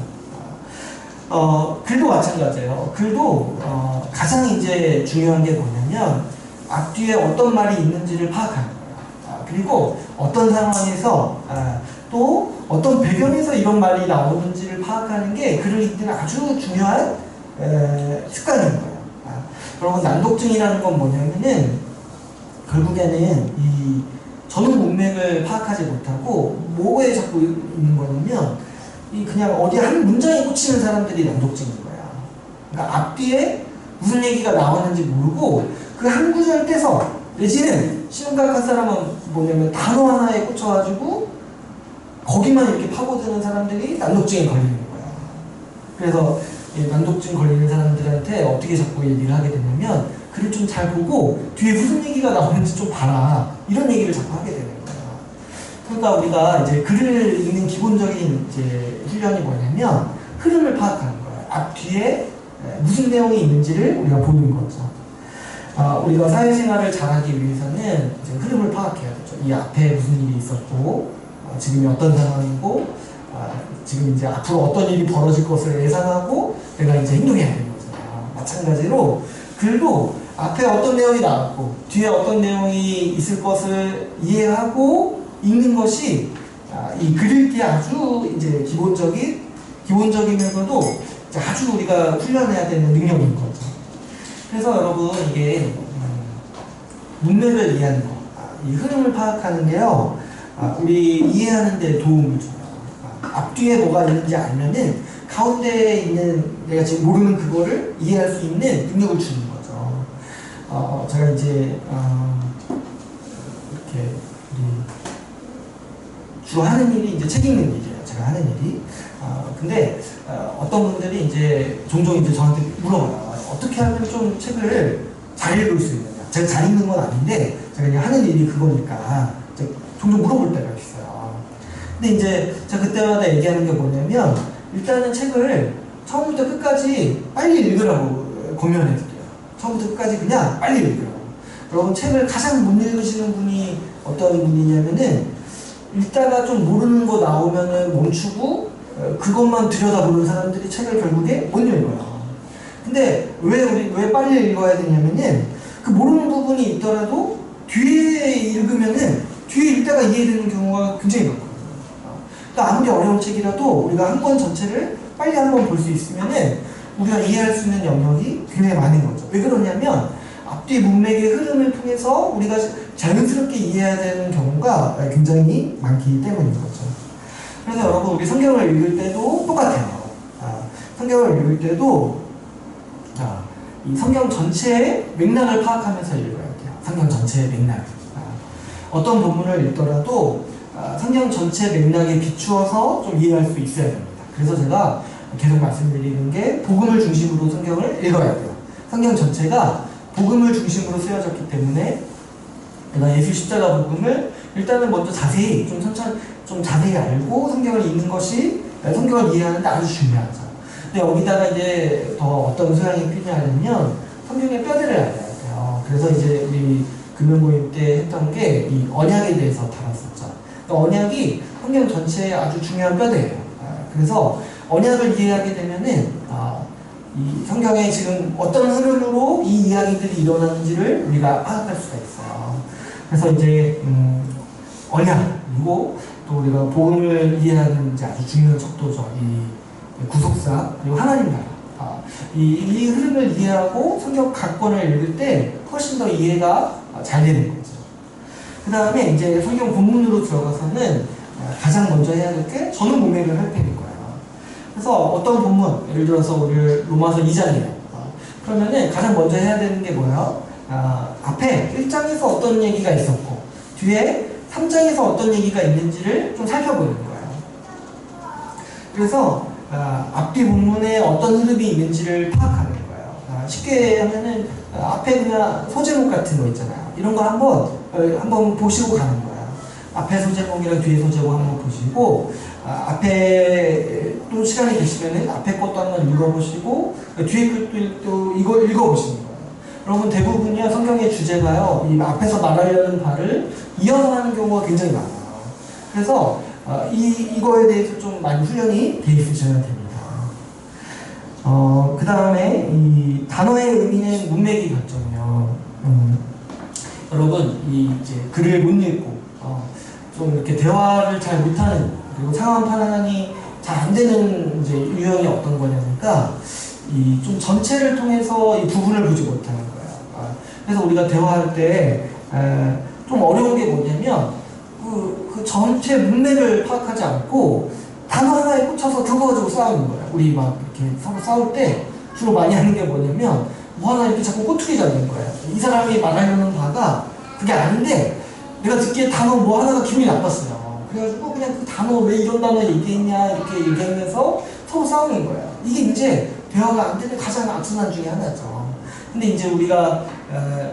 글도 마찬가지예요. 글도 가장 이제 중요한 게 뭐냐면 앞뒤에 어떤 말이 있는지를 파악하는 거예요. 그리고 어떤 상황에서 또 어떤 배경에서 이런 말이 나오는지를 파악하는 게 글을 읽는 아주 중요한 습관인 거예요. 여러분, 난독증이라는 건 뭐냐면은 결국에는 이 전후 문맥을 파악하지 못하고 뭐에 자꾸 있는 거냐면 이 그냥 어디 한 문장에 꽂히는 사람들이 난독증인 거야. 그러니까 앞뒤에 무슨 얘기가 나왔는지 모르고 그 한 구절 떼서 내지는 시험각한 사람은 뭐냐면 단어 하나에 꽂혀가지고 거기만 이렇게 파고드는 사람들이 난독증에 걸리는 거야. 그래서 난독증 걸리는 사람들한테 어떻게 자꾸 얘기를 하게 되냐면 글을 좀 잘 보고 뒤에 무슨 얘기가 나오는지 좀 봐라, 이런 얘기를 자꾸 하게 되는 거야. 그러니까 우리가 이제 글을 읽는 기본적인 이제 훈련이 뭐냐면 흐름을 파악하는 거야. 앞 뒤에 무슨 내용이 있는지를 우리가 보는 거죠. 우리가 사회생활을 잘하기 위해서는 이제 흐름을 파악해야 되죠. 이 앞에 무슨 일이 있었고, 지금이 어떤 상황이고, 지금 이제 앞으로 어떤 일이 벌어질 것을 예상하고 내가 이제 행동해야 되는 거잖아요. 마찬가지로 글도 앞에 어떤 내용이 나왔고 뒤에 어떤 내용이 있을 것을 이해하고 읽는 것이 이 글 읽기에 아주 이제 기본적이면서도 아주 우리가 훈련해야 되는 능력인 거죠. 그래서 여러분 이게 문맥을 이해하는 거, 이 흐름을 파악하는 게요, 우리 이해하는 데 도움을 줘요. 앞뒤에 뭐가 있는지 알면은 가운데에 있는 내가 지금 모르는 그거를 이해할 수 있는 능력을 주는 거죠. 제가 이제 이렇게 주로 하는 일이 이제 책 읽는 일이에요. 제가 하는 일이. 근데 어떤 분들이 이제 종종 이제 저한테 물어봐요. 어떻게 하면 좀 책을 잘 읽을 수 있느냐. 제가 잘 읽는 건 아닌데 제가 그냥 하는 일이 그거니까 종종 물어볼 때가 있어요. 근데 이제 제가 그때마다 얘기하는 게 뭐냐면 일단은 책을 처음부터 끝까지 빨리 읽으라고 권면해드려요. 처음부터 끝까지 그냥 빨리 읽으라고. 여러분 책을 가장 못 읽으시는 분이 어떤 분이냐면은 읽다가 좀 모르는 거 나오면은 멈추고 그것만 들여다보는 사람들이 책을 결국에 못 읽어요. 근데 왜 빨리 읽어야 되냐면은 그 모르는 부분이 있더라도 뒤에 읽으면은 뒤에 읽다가 이해되는 경우가 굉장히 많거든요. 그러니까 아무리 어려운 책이라도 우리가 한 권 전체를 빨리 한번 볼 수 있으면은 우리가 이해할 수 있는 영역이 굉장히 많은 거죠. 왜 그러냐면 앞뒤 문맥의 흐름을 통해서 우리가 자연스럽게 이해해야 되는 경우가 굉장히 많기 때문인 거죠. 그래서 여러분 우리 성경을 읽을 때도 똑같아요. 성경을 읽을 때도 이 성경 전체의 맥락을 파악하면서 읽어야 돼요. 성경 전체의 맥락. 어떤 본문을 읽더라도 성경 전체 맥락에 비추어서 좀 이해할 수 있어야 됩니다. 그래서 제가 계속 말씀드리는 게 복음을 중심으로 성경을 읽어야 돼요. 성경 전체가 복음을 중심으로 쓰여졌기 때문에 내가 예수 십자가 복음을 일단은 먼저 자세히 좀 자세히 알고 성경을 읽는 것이 성경을 이해하는 데 아주 중요하죠. 근데 여기다가 이제 더 어떤 소양이 필요하냐면 성경의 뼈대를 알아야 돼요. 그래서 이제 우리 금요 모임 때 했던 게 이 언약에 대해서 다뤘었죠. 그러니까 언약이 성경 전체의 아주 중요한 뼈대예요. 그래서 언약을 이해하게 되면은 이 성경에 지금 어떤 흐름으로 이 이야기들이 일어나는지를 우리가 파악할 수가 있어요. 그래서 이제 언약, 그리고 또 우리가 복음을 이해하는 이제 아주 중요한 척도죠. 이 구속사, 그리고 하나님 나라. 이 흐름을 이해하고 성경 각 권을 읽을 때 훨씬 더 이해가 잘 되는 거죠. 그 다음에 이제 성경 본문으로 들어가서는 가장 먼저 해야 될 게 전후 문맥을 살피는 거예요. 그래서 어떤 본문, 예를 들어서 우리 로마서 2장이에요. 그러면은 가장 먼저 해야 되는 게 뭐예요? 앞에 1장에서 어떤 얘기가 있었고 뒤에 3장에서 어떤 얘기가 있는지를 좀 살펴보는 거예요. 그래서 앞뒤 본문에 어떤 흐름이 있는지를 파악하는 거예요. 쉽게 하면은 앞에 그냥 소제목 같은 거 있잖아요. 이런 거 한번 보시고 가는 거예요. 앞에 소제목이랑 뒤에 소제목 한번 보시고 앞에 또 시간이 되시면은 앞에 것도 한번 읽어보시고 뒤에 것도 이거 읽어보시는 거예요. 여러분 대부분이야 성경의 주제가요 이 앞에서 말하려는 바를 이어서 하는 경우가 굉장히 많아요. 그래서 이거에 대해서 좀 많이 훈련이 돼 있으셔야 됩니다. 그 다음에 이 단어의 의미는 문맥이 결정해요. 여러분 이제 글을 못 읽고 좀 이렇게 대화를 잘 못하는 그리고 상황 판단이 잘 안 되는 이제 유형이 어떤 거냐니까 이 좀 전체를 통해서 이 부분을 보지 못하는 거예요. 그래서 우리가 대화할 때 좀 어려운 게 뭐냐면 그 전체 문맥을 파악하지 않고 단어 하나에 꽂혀서 그거 가지고 싸우는 거야. 우리 막 이렇게 서로 싸울 때 주로 많이 하는 게 뭐냐면 뭐 하나 이렇게 자꾸 꼬투리 잡는 거야. 이 사람이 말하려는 바가 그게 아닌데 내가 듣기에 단어 뭐 하나가 기분이 나빴어요. 그래가지고 그냥 그 단어 왜 이런 단어 얘기했냐 이렇게 얘기하면서 서로 싸우는 거야. 이게 이제 대화가 안 되는 가장 악순환 중에 하나죠. 근데 이제 우리가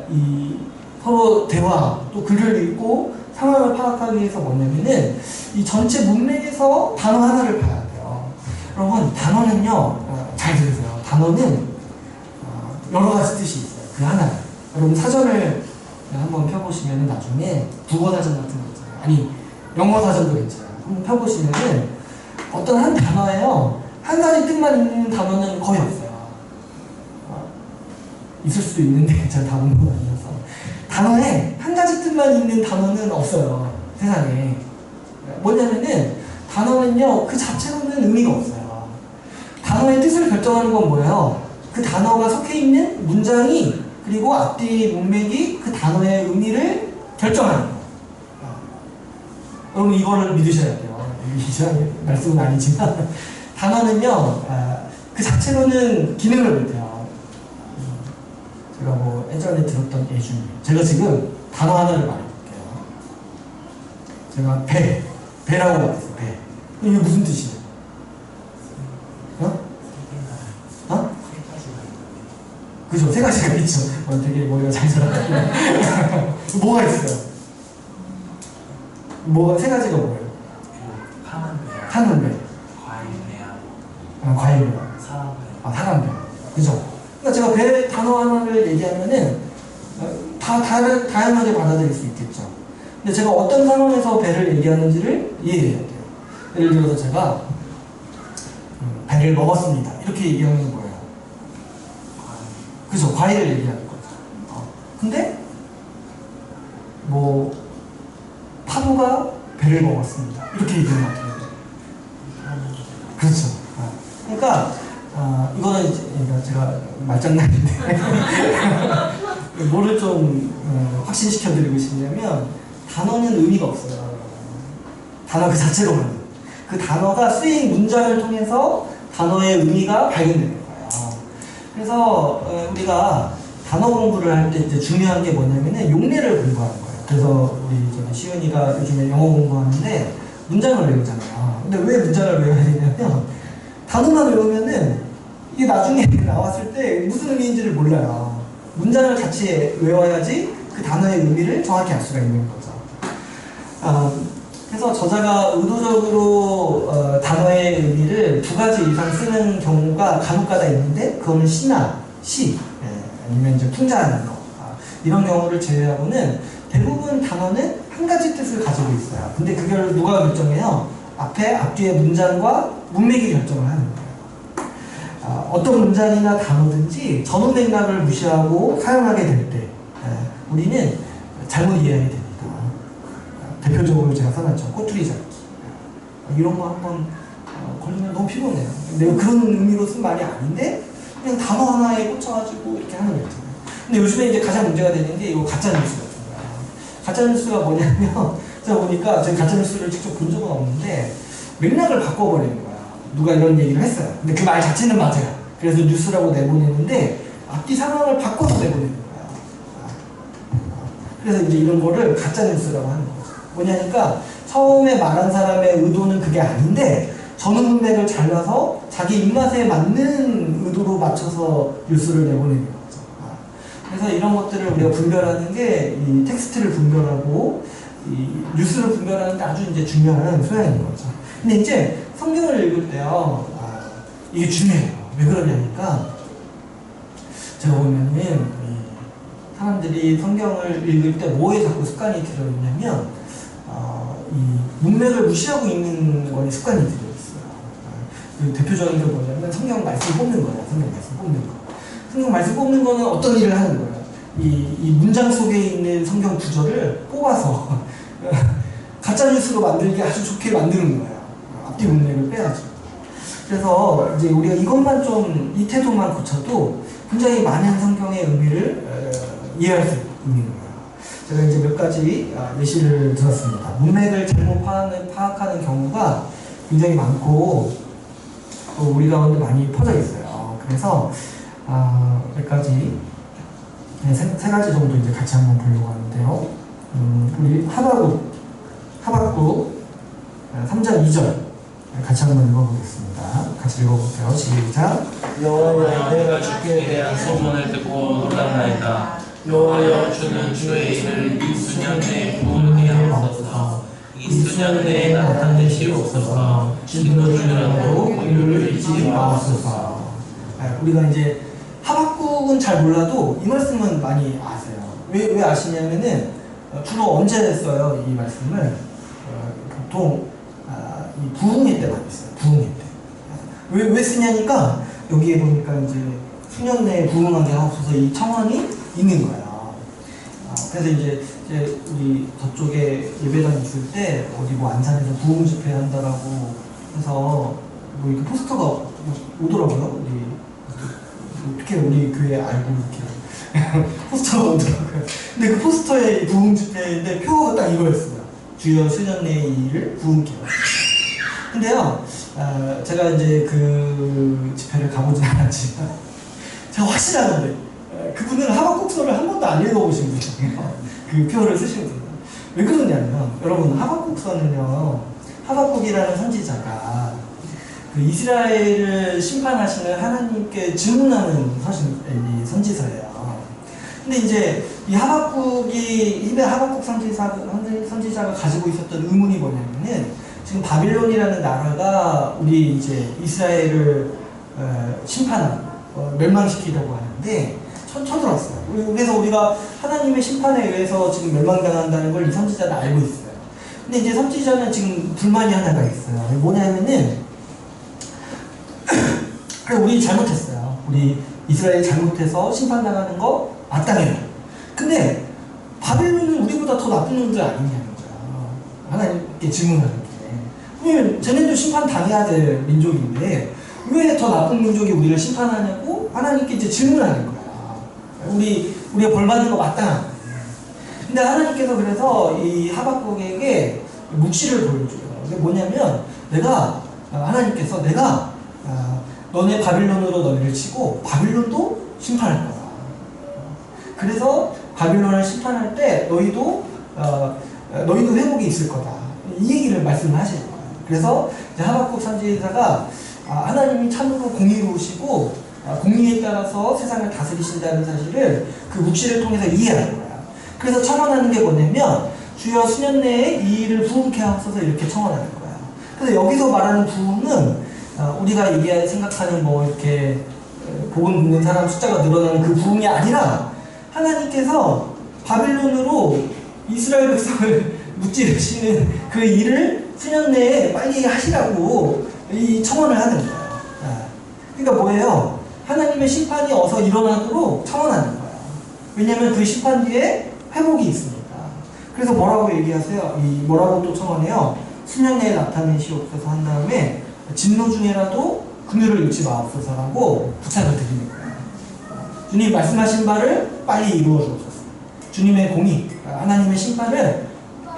이 서로 대화 또 글을 읽고 상황을 파악하기 위해서 뭐냐면은 이 전체 문맥에서 단어 하나를 봐야 돼요. 여러분 단어는요 잘 들으세요. 단어는 여러 가지 뜻이 있어요. 그 하나. 여러분 사전을 한번 펴보시면은 나중에 국어 사전 같은 거 있잖아요. 아니 영어 사전도 괜찮아요. 한번 펴보시면은 어떤 한 단어에요 한 가지 뜻만 있는 단어는 거의 없어요. 있을 수도 있는데 제가 다 본 건 아니어서 단어에 한 가지 뜻만 있는 단어는 없어요. 세상에. 뭐냐면은 단어는요 그 자체로는 의미가 없어요. 단어의 뜻을 결정하는 건 뭐예요? 그 단어가 속해 있는 문장이 그리고 앞뒤 문맥이 그 단어의 의미를 결정하는 거예요. 여러분 이거를 믿으셔야 돼요. 이상한 말씀은 아니지만 단어는요 그 자체로는 기능을 못해요. 제가 뭐 예전에 들었던 예 중에 제가 지금 단어 하나를 말해볼게요. 제가 배라고 말했어요. 배. 이게 무슨 뜻이에요? 그죠? 세 가지가 있죠. 되게 머리가 잘 자랐다. 뭐가 있어요? 뭐가 세 가지가 뭐예요? 하는 배. 과일 배. 사람 배. 그죠? 그러니까 제가 배 단어 하나를 얘기하면은 다양하게 받아들일 수 있겠죠. 근데 제가 어떤 상황에서 배를 얘기하는지를 이해해야 돼요. 예를 들어서 제가 배를 먹었습니다. 이렇게 얘기하는 거예요. 그죠? 과일을 얘기하는 거죠. 근데 뭐 파도가 배를 먹었습니다. 이렇게 얘기하면 어떻게 돼요? 그렇죠. 그러니까 이거는 이제 그러니까 제가 말장난인데 뭐를 좀 확신시켜드리고 싶냐면 단어는 의미가 없어요. 단어 그 자체로 하는 그 단어가 쓰인 문장을 통해서 단어의 의미가 발견되는 거예요. 그래서 우리가 단어 공부를 할 때 이제 중요한 게 뭐냐면은 용례를 공부하는 거예요. 그래서 우리 시은이가 요즘에 영어 공부하는데 문장을 외우잖아요. 근데 왜 문장을 외워야 되냐면 단어만 외우면은 이게 나중에 나왔을 때 무슨 의미인지를 몰라요. 문장을 같이 외워야지 그 단어의 의미를 정확히 알 수가 있는 거죠. 그래서 저자가 의도적으로 단어의 의미를 두 가지 이상 쓰는 경우가 간혹가다 있는데 그거는 시나 시 아니면 이제 풍자하는 거 이런 경우를 제외하고는 대부분 단어는 한 가지 뜻을 가지고 있어요. 근데 그걸 누가 결정해요? 앞뒤의 문장과 문맥이 결정을 하는 거예요. 어떤 문장이나 단어든지 전후 맥락을 무시하고 사용하게 될 때 우리는 잘못 이해하게 됩니다. 대표적으로 제가 써놨죠. 꼬투리 잡기. 이런 거 한번 걸리면 너무 피곤해요. 내가 그런 의미로 쓴 말이 아닌데 그냥 단어 하나에 꽂혀가지고 이렇게 하는 거 있잖아요. 근데 요즘에 이제 가장 문제가 되는 게 이거 가짜뉴스 같은 거야. 가짜뉴스가 뭐냐면 제가 보니까 제가 가짜뉴스를 직접 본 적은 없는데 맥락을 바꿔버리는 거야. 누가 이런 얘기를 했어요. 근데 그 말 자체는 맞아요. 그래서 뉴스라고 내보내는데 앞뒤 상황을 바꿔서 내보내는 거야. 그래서 이제 이런 거를 가짜뉴스라고 하는 거죠. 뭐냐니까 처음에 말한 사람의 의도는 그게 아닌데 전후 문맥을 잘라서 자기 입맛에 맞는 의도로 맞춰서 뉴스를 내보내는 거죠. 그래서 이런 것들을 우리가 분별하는 게 이 텍스트를 분별하고 이 뉴스를 분별하는 게 아주 이제 중요한 소양인 거죠. 근데 이제 성경을 읽을 때요, 이게 중요해요. 왜 그러냐니까 제가 보면은 사람들이 성경을 읽을 때 뭐에 자꾸 습관이 들어있냐면 이 문맥을 무시하고 읽는 거에 습관이 들어있어요. 그 대표적인 게 뭐냐면 성경 말씀 뽑는 거예요. 성경 말씀 뽑는 거. 성경 말씀 뽑는 거는 어떤 일을 하는 거예요? 이 문장 속에 있는 성경 구절을 뽑아서 가짜뉴스로 만들기 아주 좋게 만드는 거예요. 앞뒤 문맥을 빼야죠. 그래서 이제 우리가 이것만 좀, 이 태도만 고쳐도 굉장히 많은 성경의 의미를 이해할 수 있는 거예요. 제가 이제 몇 가지 예시를 들었습니다. 문맥을 잘못 파악하는 경우가 굉장히 많고 또 우리 가운데 많이 퍼져 있어요. 그래서 몇 가지 세 가지 정도 이제 같이 한번 보려고 하는데요. 우리 하박국 3장 2절 같이 한번 읽어보겠습니다. 같이 읽어볼게요. 시작. 여호와여, 내가 주께 대한 소문을 듣고 놀랐나이다. 여호와여, 주는 주의 일을 이 수년 내에 부르게 하옵소서. 이 수년 내에 나타내시옵소서. 진노주라도 공유를 잊지 마옵소서. 우리가 이제 하박국은 잘 몰라도 이 말씀은 많이 아세요. 왜 아시냐면은 주로 언제 써요? 이 말씀을 보통 이 부흥회 때 많이 써요. 부흥회 때. 왜 쓰냐니까 여기에 보니까 이제 수년 내에 부흥하게 하옵소서 이 청원이 있는 거예요. 그래서 이제 우리 저쪽에 예배당 있을 때 어디 뭐 안산에서 부흥 집회 한다라고 해서 뭐 이렇게 포스터가 오더라고요. 어떻게 우리 교회 알고 이렇게 포스터가 오더라고요. 근데 그 포스터에 부흥 집회인데 표가 딱 이거였어요. 주여 수년 내에 이 일을 부흥케. 근데요, 제가 이제 그 집회를 가보진 않았지만 제가 확실하는데 그분은 하박국서를 한 번도 안 읽어보신 분이에요. 그 표를 쓰신 분은. 왜 그러냐면 여러분 하박국서는요, 하박국이라는 선지자가 그 이스라엘을 심판하시는 하나님께 질문하는 선지서예요. 근데 이제 이 하박국 선지자가 가지고 있었던 의문이 뭐냐면은 지금 바빌론이라는 나라가 우리 이제 이스라엘을 심판하고 멸망시키려고 하는데 쳐들었어요. 그래서 우리가 하나님의 심판에 의해서 지금 멸망당한다는 걸 이 선지자는 알고 있어요. 근데 이제 선지자는 지금 불만이 하나가 있어요. 뭐냐면은 그래, 우리 잘못했어요. 우리 이스라엘 잘못해서 심판당하는 거 마땅해요. 근데 바벨론은 우리보다 더 나쁜 놈들 아니냐는 거야. 하나님께 질문하는 게. 그러면 쟤네도 심판당해야 될 민족인데 왜 더 나쁜 민족이 우리를 심판하냐고 하나님께 이제 질문하는 거야. 우리가 벌받는 거 마땅한데. 근데 하나님께서 그래서 이 하박국에게 묵시를 보여줘요. 그게 뭐냐면 하나님께서 내가 너네 바빌론으로 너희를 치고 바빌론도 심판할 거야. 그래서 바빌론을 심판할 때 너희도 회복이 있을 거다. 이 얘기를 말씀을 하시는 거예요. 그래서 이제 하박국 선지자가 하나님이 참으로 공의로우시고 공의에 따라서 세상을 다스리신다는 사실을 그 묵시를 통해서 이해하는 거야. 그래서 청원하는 게 뭐냐면 주여 수년 내에 이 일을 부흥케 하옵소서 이렇게 청원하는 거야. 그래서 여기서 말하는 부흥은 우리가 생각하는 뭐 이렇게 복음 듣는 사람 숫자가 늘어나는 그 부흥이 아니라 하나님께서 바빌론으로 이스라엘 백성을 무찌르시는 그 일을 수년 내에 빨리 하시라고 이 청원을 하는 거예요. 그러니까 뭐예요? 하나님의 심판이 어서 일어나도록 청원하는 거예요. 왜냐하면 그 심판 뒤에 회복이 있으니까. 그래서 뭐라고 얘기하세요? 뭐라고 또 청원해요? 수년 내에 나타내시옵소서 한 다음에 진노 중에라도 긍휼을 잃지 마옵소서라고 부탁을 드리는 거예요. 주님 말씀하신 바를 빨리 이루어 주옵소서. 주님의 공의, 하나님의 심판을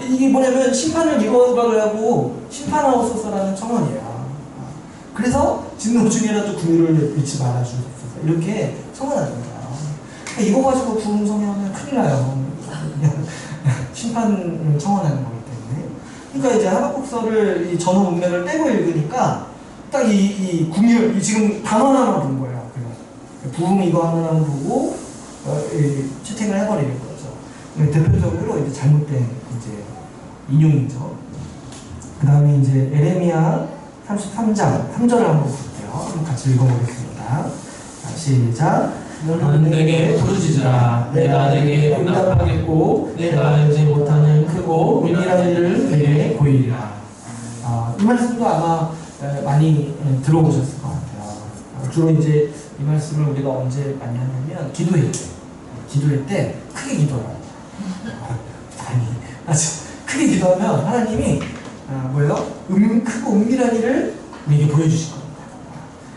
이게 뭐냐면 심판을 이루어가려고 심판하옵소서라는 청원이에요. 그래서 진노 중에라도 긍휼을 잃지 말아 주옵소서 이렇게 청원하는 거예요. 이거 가지고 부흥 성행하면 큰일 나요. 심판을 청원하는 거기 때문에. 그러니까 이제 하박국서를 이 전후 문맥을 떼고 읽으니까 딱 이 긍휼 지금 단어 하나만 본 거예요. 부흥 이거 하나만 보고 채택을 해버리는 거죠. 대표적으로 이제 잘못된 이제 인용이죠. 그 다음에 이제 에레미야 33장 3절을 한번 볼게요. 한번 같이 읽어보겠습니다. 시작. 너는 내게 부르짖으라. 내가 내게 응답하겠고 내가 알지 못하는 크고 은밀한 일을 내게 보이리라. 이 말씀도 아마 많이 들어보셨을 것 같아요. 주로 이제 이 말씀을 우리가 언제 많이 하냐면 기도회 때 크게 기도해요. 아주 크게 기도하면 하나님이 뭐예요? 크고 은밀한 일을 우리에게 보여주실 겁니다.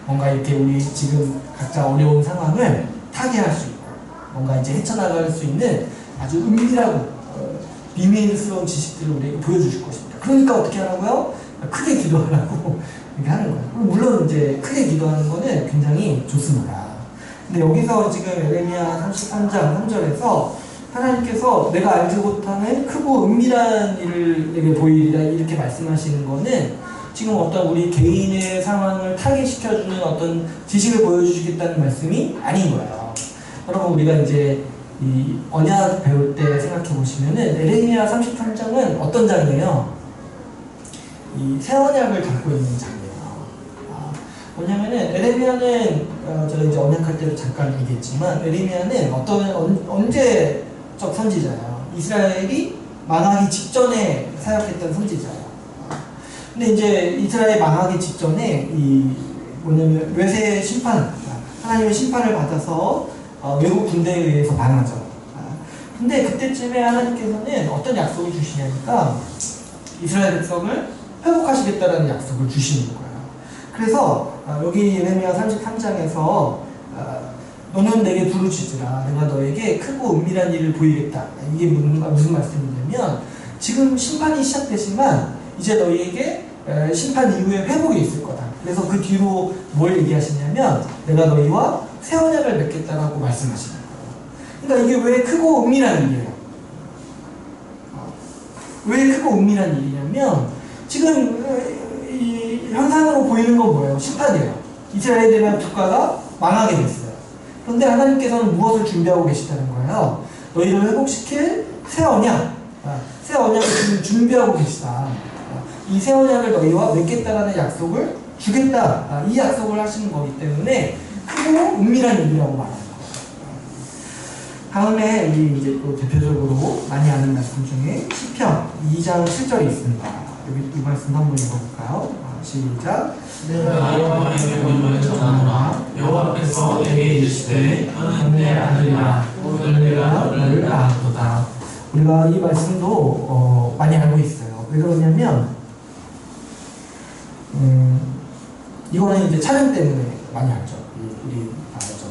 뭔가 이렇게 우리 지금 각자 어려운 상황을 타개할 수 있고 뭔가 이제 헤쳐나갈 수 있는 아주 은밀하고 비밀스러운 지식들을 우리에게 보여주실 것입니다. 그러니까 어떻게 하라고요? 크게 기도하라고 이렇게 하는 거예요. 물론 이제 크게 기도하는 거는 굉장히 좋습니다. 근데 여기서 지금 에레미야 33장 3절에서 하나님께서 내가 알지 못하는 크고 은밀한 일을 내게 보이리라 이렇게 말씀하시는 거는 지금 어떤 우리 개인의 상황을 타개시켜주는 어떤 지식을 보여주시겠다는 말씀이 아닌 거예요. 여러분 우리가 이제 이 언약 배울 때 생각해 보시면은 에레미야 33장은 어떤 장이에요? 이 새 언약을 담고 있는 장이에요. 뭐냐면은 에레미야는 제가 이제 언약할 때도 잠깐 얘기했지만 에레미야는 언제적 선지자예요. 이스라엘이 망하기 직전에 사역했던 선지자예요. 근데 이제 이스라엘 망하기 직전에 이 뭐냐면 외세 심판, 하나님의 심판을 받아서 외국 군대에 의해서 망하죠. 근데 그때쯤에 하나님께서는 어떤 약속을 주시냐니까 이스라엘 백성을 회복하시겠다라는 약속을 주시는 거예요. 그래서 여기 예레미야 33장에서 너는 내게 부르짖으라 내가 너에게 크고 은밀한 일을 보이겠다. 이게 무슨 말씀이냐면 지금 심판이 시작되지만 이제 너희에게 심판 이후에 회복이 있을 거다. 그래서 그 뒤로 뭘 얘기하시냐면 내가 너희와 새 언약을 맺겠다라고 말씀하시는 거예요. 그러니까 이게 왜 크고 은밀한 일이에요? 왜 크고 은밀한 일이냐면 지금 이 현상으로 보이는 건 뭐예요? 심판이에요. 이스라엘이라는 국가가 망하게 됐어요. 그런데 하나님께서는 무엇을 준비하고 계시다는 거예요? 너희를 회복시킬 새 언약, 새 언약을 지금 준비하고 계시다. 이 새 언약을 너희와 맺겠다라는 약속을 주겠다. 이 약속을 하시는 거기 때문에 크고 은밀한 일이라고 말합니다. 다음에 우리 이제 또 대표적으로 많이 아는 말씀 중에 시편 2장 7절이 있습니다. 여기 이 말씀 한번 읽어볼까요? 시작. 내가 여호와의 명령을 전하노라. 여호와께서 내게 이르시되 너는 내 아들이라 오늘 내가 너를 낳았도다. 우리가 이 말씀도 많이 알고 있어요. 왜 그러냐면 이거는 이제 찬양 때문에 많이 알죠. 우리 알죠.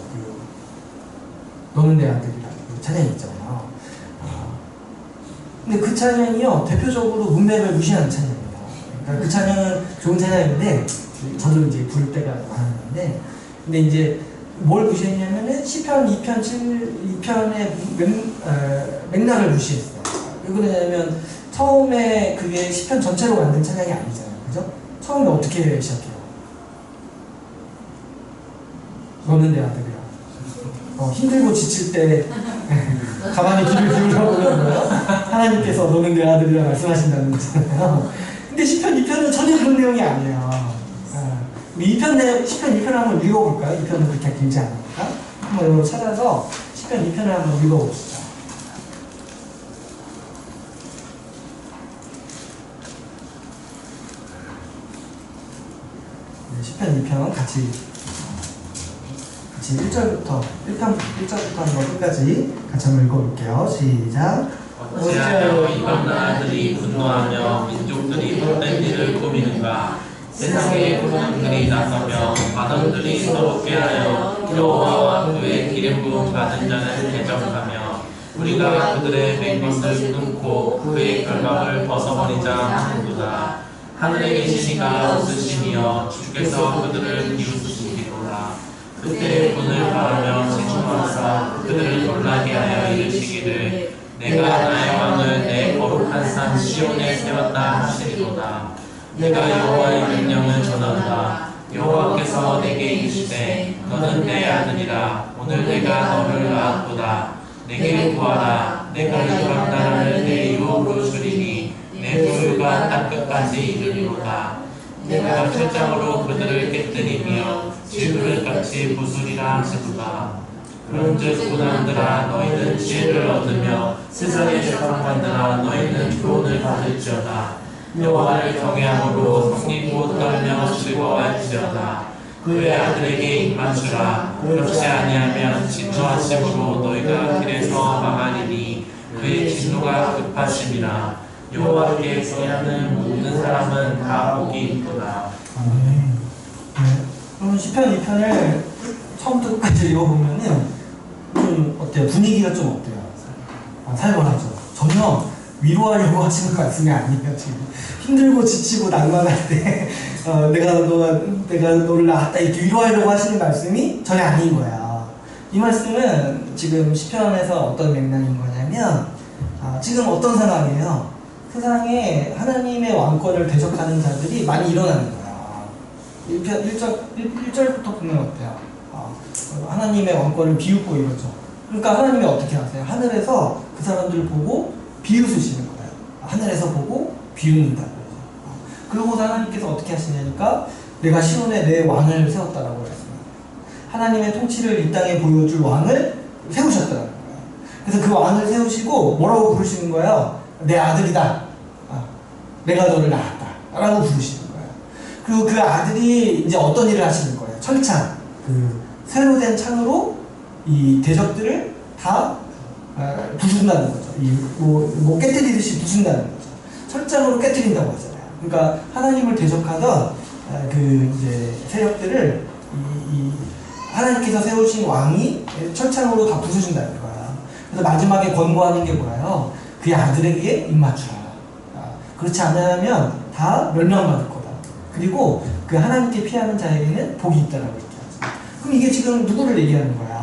너는 내 아들이라 찬양이 있잖아요. 근데 그 찬양이요 대표적으로 문맥을 무시하는 찬양입니다. 그러니까 그 찬양은 좋은 찬양인데 저도 이제 부를 때가 많았는데 근데 이제 뭘 무시했냐면은 시편 2편의 맥락을 무시했어요. 왜 그러냐면 처음에 그게 시편 전체로 만든 찬양이 아니잖아요. 그죠? 처음에 어떻게 시작해요? 너는 내 아들이야. 힘들고 지칠 때 가만히 귀를 기울여보면 뭐예요? 하나님께서 너는 내 아들이라 말씀하신다는 거잖아요. 근데 시편 2편은 전혀 그런 내용이 아니에요. 우리 시편 2편을 한번 읽어볼까요? 2편은 그렇게 길지 않으니까 한번 이거 찾아서 시편 2편을 한번 읽어봅시다. 네, 시편 2편 같이 1절부터 1절부터 한번 끝까지 같이 한번 읽어볼게요. 시작. 어찌하여 이방 나라들이 분노하며 민족들이 헛된 일을 꾸미는가. 세상의 군왕들이 나서며 만원들이 서로 꾀하여 여호와와 그의 기름 부음 받은 자는 대적하며 우리가 그들의 맹금을 끊고 그의 결박을 벗어버리자 하는도다. 하늘에 계신 이가 웃으시며 주께서 그들을 비웃으시리로다. 그때 분을 바라며 진중하사 그들을 놀라게 하여 이르시기를 내가 나의 왕을 내 거룩한 산 시온에 세웠다 하시리로다. 내가 여호와의 명령을 전한다. 여호와께서 내게 이르시되 너는 내 아들이라 오늘 내가 너를 낳았도다. 내게 구하라. 내가 이방 나라를 내 유업으로 주리니 내 소유가 땅끝까지 이르리로다. 내가 철장으로 그들을 깨뜨리며 질그릇 같이 부수리라 하시도다. 그런즉 군왕들아 너희는 지혜를 얻으며 세상의 재판관들아 너희는 교훈을 받을지어다. 여호와를 경외함으로 성이 곧 떨며 즐거워할지어다. 그의 아들에게 입맞추라. 그렇지 아니하면 진노하심으로 너희가 길에서 망하리니 그의 진노가 급하심이라. 여호와께 피하는 모든 사람은 다 복이 있도다. 그럼 시편 2편을 처음부터 끝까지 읽어보면은 좀 어때요? 분위기가 좀 어때요? 살벌하죠. 전혀 위로하려고 하시는 말씀이 아니에요. 지금 힘들고 지치고 낭만할 때 내가 너를 낳았다 이렇게 위로하려고 하시는 말씀이 전혀 아닌 거야. 이 말씀은 지금 시편에서 어떤 맥락인 거냐면 지금 어떤 상황이에요? 세상에 하나님의 왕권을 대적하는 자들이 많이 일어나는 거야. 1절부터 보면 어때요? 하나님의 왕권을 비웃고 이러죠. 그러니까 하나님이 어떻게 하세요? 하늘에서 그 사람들을 보고 비웃으시는 거예요. 하늘에서 보고 비웃는다고. 그러고서 하나님께서 어떻게 하시냐니까 내가 시온에 내 왕을 세웠다라고 했습니다. 하나님의 통치를 이 땅에 보여줄 왕을 세우셨다는 거예요. 그래서 그 왕을 세우시고 뭐라고 부르시는 거예요? 내 아들이다. 내가 너를 낳았다. 라고 부르시는 거예요. 그리고 그 아들이 이제 어떤 일을 하시는 거예요? 철창. 새로 된 창으로 이 대적들을 다 부순다는 거죠. 뭐 깨뜨리듯이 부순다는 거죠. 철장으로 깨뜨린다고 하잖아요. 그러니까 하나님을 대적하던 이제 세력들을 하나님께서 세우신 왕이 철창으로 다 부수신다는 거야. 그래서 마지막에 권고하는 게 뭐예요? 그의 아들에게 입맞추라. 그렇지 않으면 다 멸망받을 거다. 그리고 그 하나님께 피하는 자에게는 복이 있다라고 얘기하죠. 그럼 이게 지금 누구를 얘기하는 거야?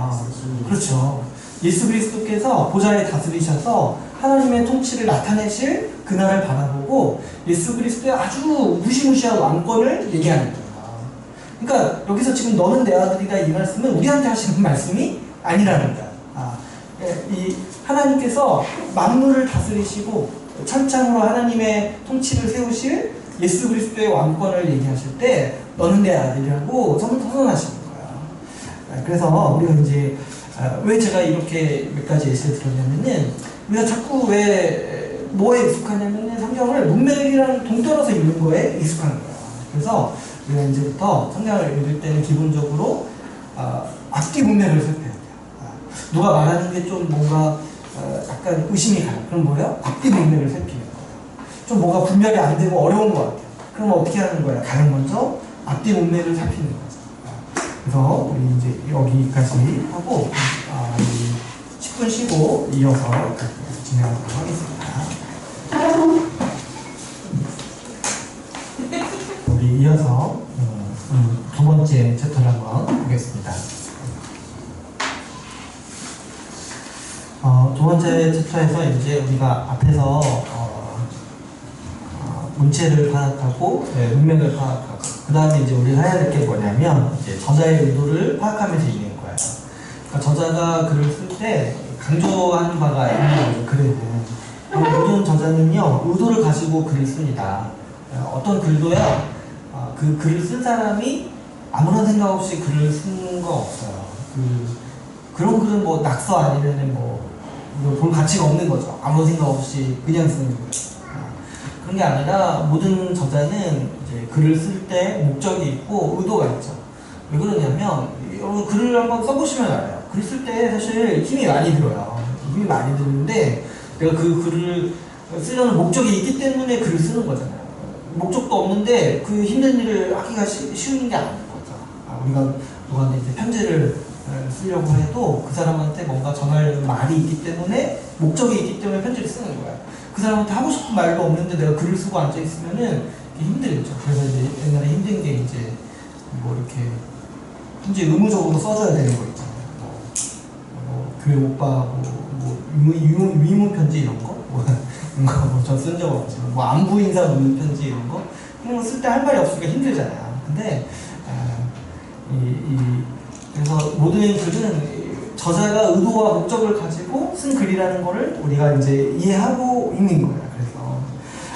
그렇죠. 예수 그리스도께서 보좌에 다스리셔서 하나님의 통치를 나타내실 그날을 바라보고 예수 그리스도의 아주 무시무시한 왕권을 얘기하는 거예요. 그러니까 여기서 지금 너는 내 아들이다 이 말씀은 우리한테 하시는 말씀이 아니라는 거야. 이 하나님께서 만물을 다스리시고 철창으로 하나님의 통치를 세우실 예수 그리스도의 왕권을 얘기하실 때 너는 내 아들이라고 선언하시는 거야. 그래서 우리가 이제 왜 제가 이렇게 몇 가지 예시를 들었냐면은 우리가 자꾸 왜 뭐에 익숙하냐면은 성경을 문맥이랑 동떨어서 읽는 거에 익숙한 거야. 그래서 우리가 이제부터 성경을 읽을 때는 기본적으로 앞뒤 문맥을 살펴야 돼요. 누가 말하는 게 좀 뭔가 약간 의심이 가요. 그럼 뭐예요? 앞뒤 문맥을 살피는 거예요. 좀 뭔가 분별이 안 되고 어려운 것 같아요. 그럼 어떻게 하는 거예요? 가장 먼저 앞뒤 문맥을 살피는 거죠. 그래서 우리 이제 여기까지 하고 10분 쉬고 이어서 진행하도록 하겠습니다. 우리 이어서 두 번째 챕터를 한번 보겠습니다. 두 번째 챕터에서 이제 우리가 앞에서 문체를 파악하고 문맥을 파악하고 그 다음에 이제 우리가 해야 될 게 뭐냐면 이제 저자의 의도를 파악하면서 읽는 거예요. 그러니까 저자가 글을 쓸 때 강조하는 바가 있는 거죠. 글에는 모든 저자는요 의도를 가지고 글을 씁니다. 어떤 글도요 그 글을 쓴 사람이 아무런 생각 없이 글을 쓰는 거 없어요. 그런 글은 뭐 낙서 아니면은 볼 가치가 없는 거죠. 아무 생각 없이 그냥 쓰는 거예요. 그런 게 아니라 모든 저자는 이제 글을 쓸 때 목적이 있고 의도가 있죠. 왜 그러냐면 여러분 글을 한번 써보시면 알아요. 글 쓸 때 사실 힘이 많이 들어요. 힘이 많이 드는데 내가 그 글을 쓰려는 목적이 있기 때문에 글을 쓰는 거잖아요. 목적도 없는데 그 힘든 일을 하기가 쉬운 게 아닌 거죠. 우리가 누구한테 이제 편지를 쓰려고 해도 그 사람한테 뭔가 전하려는 말이 있기 때문에 목적이 있기 때문에 편지를 쓰는 거야. 그 사람한테 하고 싶은 말도 없는데 내가 글을 쓰고 앉아 있으면은 힘들죠. 그래서 이제 옛날에 힘든 게 이제 뭐 이렇게 편지 의무적으로 써줘야 되는 거 있잖아요. 교회 오빠 위문 편지 이런 거 저 쓴 적 없지만 안부 인사 묻는 편지 이런 거 그런 거 쓸 때 할 말이 없으니까 힘들잖아요. 근데 그래서 모든 글은 저자가 의도와 목적을 가지고 쓴 글이라는 거를 우리가 이제 이해하고 있는 거예요. 그래서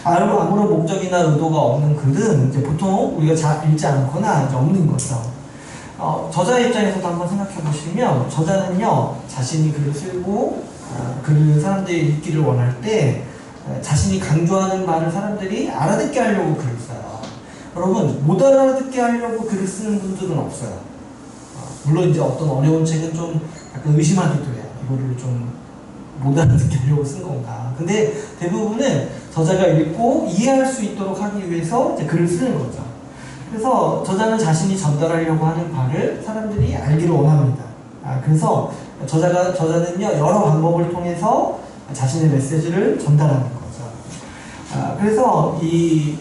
아무런 목적이나 의도가 없는 글은 이제 보통 우리가 잘 읽지 않거나 이제 없는 거죠. 저자의 입장에서도 한번 생각해 보시면 저자는요 자신이 글을 쓰고 글을 사람들이 읽기를 원할 때 자신이 강조하는 말을 사람들이 알아듣게 하려고 글을 써요. 여러분 못 알아듣게 하려고 글을 쓰는 분들은 없어요. 물론 이제 어떤 어려운 책은 좀 약간 의심하기도 해요. 이거를 좀 못 알아듣게 하려고 쓴 건가. 근데 대부분은 저자가 읽고 이해할 수 있도록 하기 위해서 이제 글을 쓰는 거죠. 그래서 저자는 자신이 전달하려고 하는 바를 사람들이 알기를 원합니다. 그래서 저자는요 여러 방법을 통해서 자신의 메시지를 전달하는 거죠. 그래서 이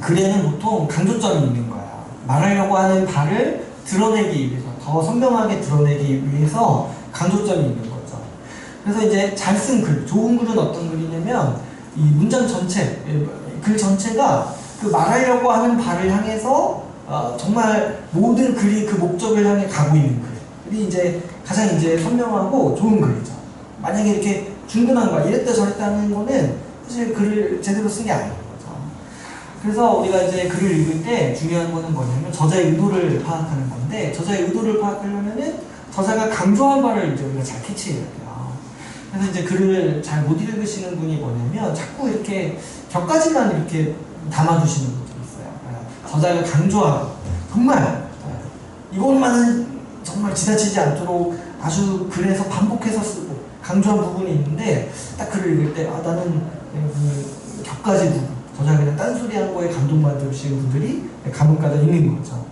글에는 보통 강조점이 있는 거야. 말하려고 하는 바를 드러내기 위해서, 더 선명하게 드러내기 위해서 강조점이 있는 거죠. 그래서 이제 잘 쓴 글, 좋은 글은 어떤 글이냐면 이 문장 전체, 글 전체가 그 말하려고 하는 바를 향해서 정말 모든 글이 그 목적을 향해 가고 있는 글이 이제 가장 이제 선명하고 좋은 글이죠. 만약에 이렇게 중근한 거, 이랬다 저랬다 하는 거는 사실 글을 제대로 쓴 게 아니에요. 그래서 우리가 이제 글을 읽을 때 중요한 거는 뭐냐면 저자의 의도를 파악하는 건데, 저자의 의도를 파악하려면은 저자가 강조한 바를 이제 우리가 잘 캐치해야 돼요. 그래서 이제 글을 잘 못 읽으시는 분이 뭐냐면 자꾸 이렇게 격가지만 이렇게 담아두시는 분들이 있어요. 저자가 강조하고 정말 이것만은 정말 지나치지 않도록 아주 글에서 반복해서 쓰고 강조한 부분이 있는데, 딱 글을 읽을 때 나는 그 격가지 부분, 저자가 그냥 딴소리한 거에 감동받으시는 분들이 가끔가다 있는 거죠.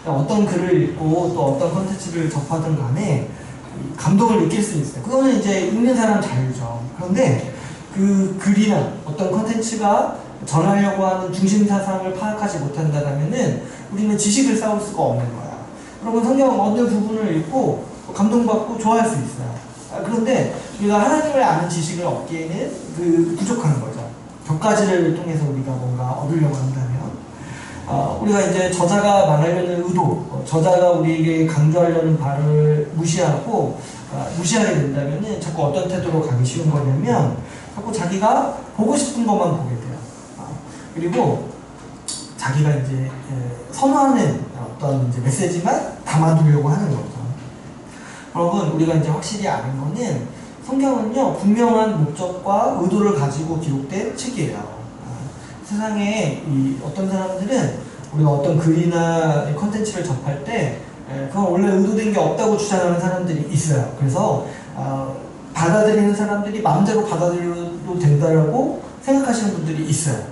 어떤 글을 읽고 또 어떤 컨텐츠를 접하든 간에 감동을 느낄 수 있어요. 그거는 이제 읽는 사람 자유죠. 그런데 그 글이나 어떤 컨텐츠가 전하려고 하는 중심 사상을 파악하지 못한다면은 우리는 지식을 쌓을 수가 없는 거야. 그러면 성경 어느 부분을 읽고 감동받고 좋아할 수 있어요. 그런데 우리가 하나님을 아는 지식을 얻기에는 그 부족한 거죠. 격가지를 통해서 우리가 뭔가 얻으려고 한다면, 우리가 이제 저자가 말하려는 의도, 저자가 우리에게 강조하려는 바를 무시하고 무시하게 된다면은 자꾸 어떤 태도로 가기 쉬운 거냐면 자꾸 자기가 보고 싶은 것만 보게 돼요. 그리고 자기가 이제 선호하는 어떤 이제 메시지만 담아두려고 하는 거죠. 여러분, 우리가 이제 확실히 아는 거는 성경은요, 분명한 목적과 의도를 가지고 기록된 책이에요. 세상에 어떤 사람들은 우리가 어떤 글이나 컨텐츠를 접할 때 그건 원래 의도된 게 없다고 주장하는 사람들이 있어요. 그래서 받아들이는 사람들이 마음대로 받아들여도 된다라고 생각하시는 분들이 있어요.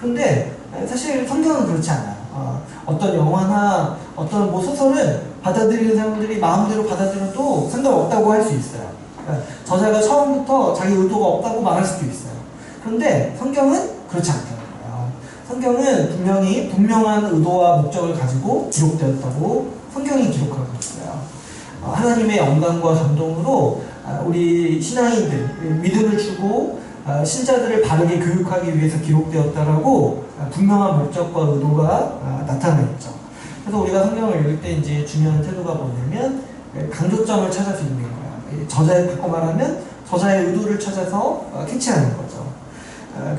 그런데 사실 성경은 그렇지 않아요. 어떤 영화나 어떤 뭐 소설은 받아들이는 사람들이 마음대로 받아들여도 상관없다고 할 수 있어요. 저자가 처음부터 자기 의도가 없다고 말할 수도 있어요. 그런데 성경은 그렇지 않다는 거예요. 성경은 분명히 분명한 의도와 목적을 가지고 기록되었다고 성경이 기록하고 있어요. 하나님의 영광과 감동으로 우리 신앙인들 믿음을 주고 신자들을 바르게 교육하기 위해서 기록되었다라고 분명한 목적과 의도가 나타나 있죠. 그래서 우리가 성경을 읽을 때 이제 중요한 태도가 뭐냐면 강조점을 찾아서 읽는 거예요. 저자의 바꿔 말하면 저자의 의도를 찾아서 캐치하는 거죠.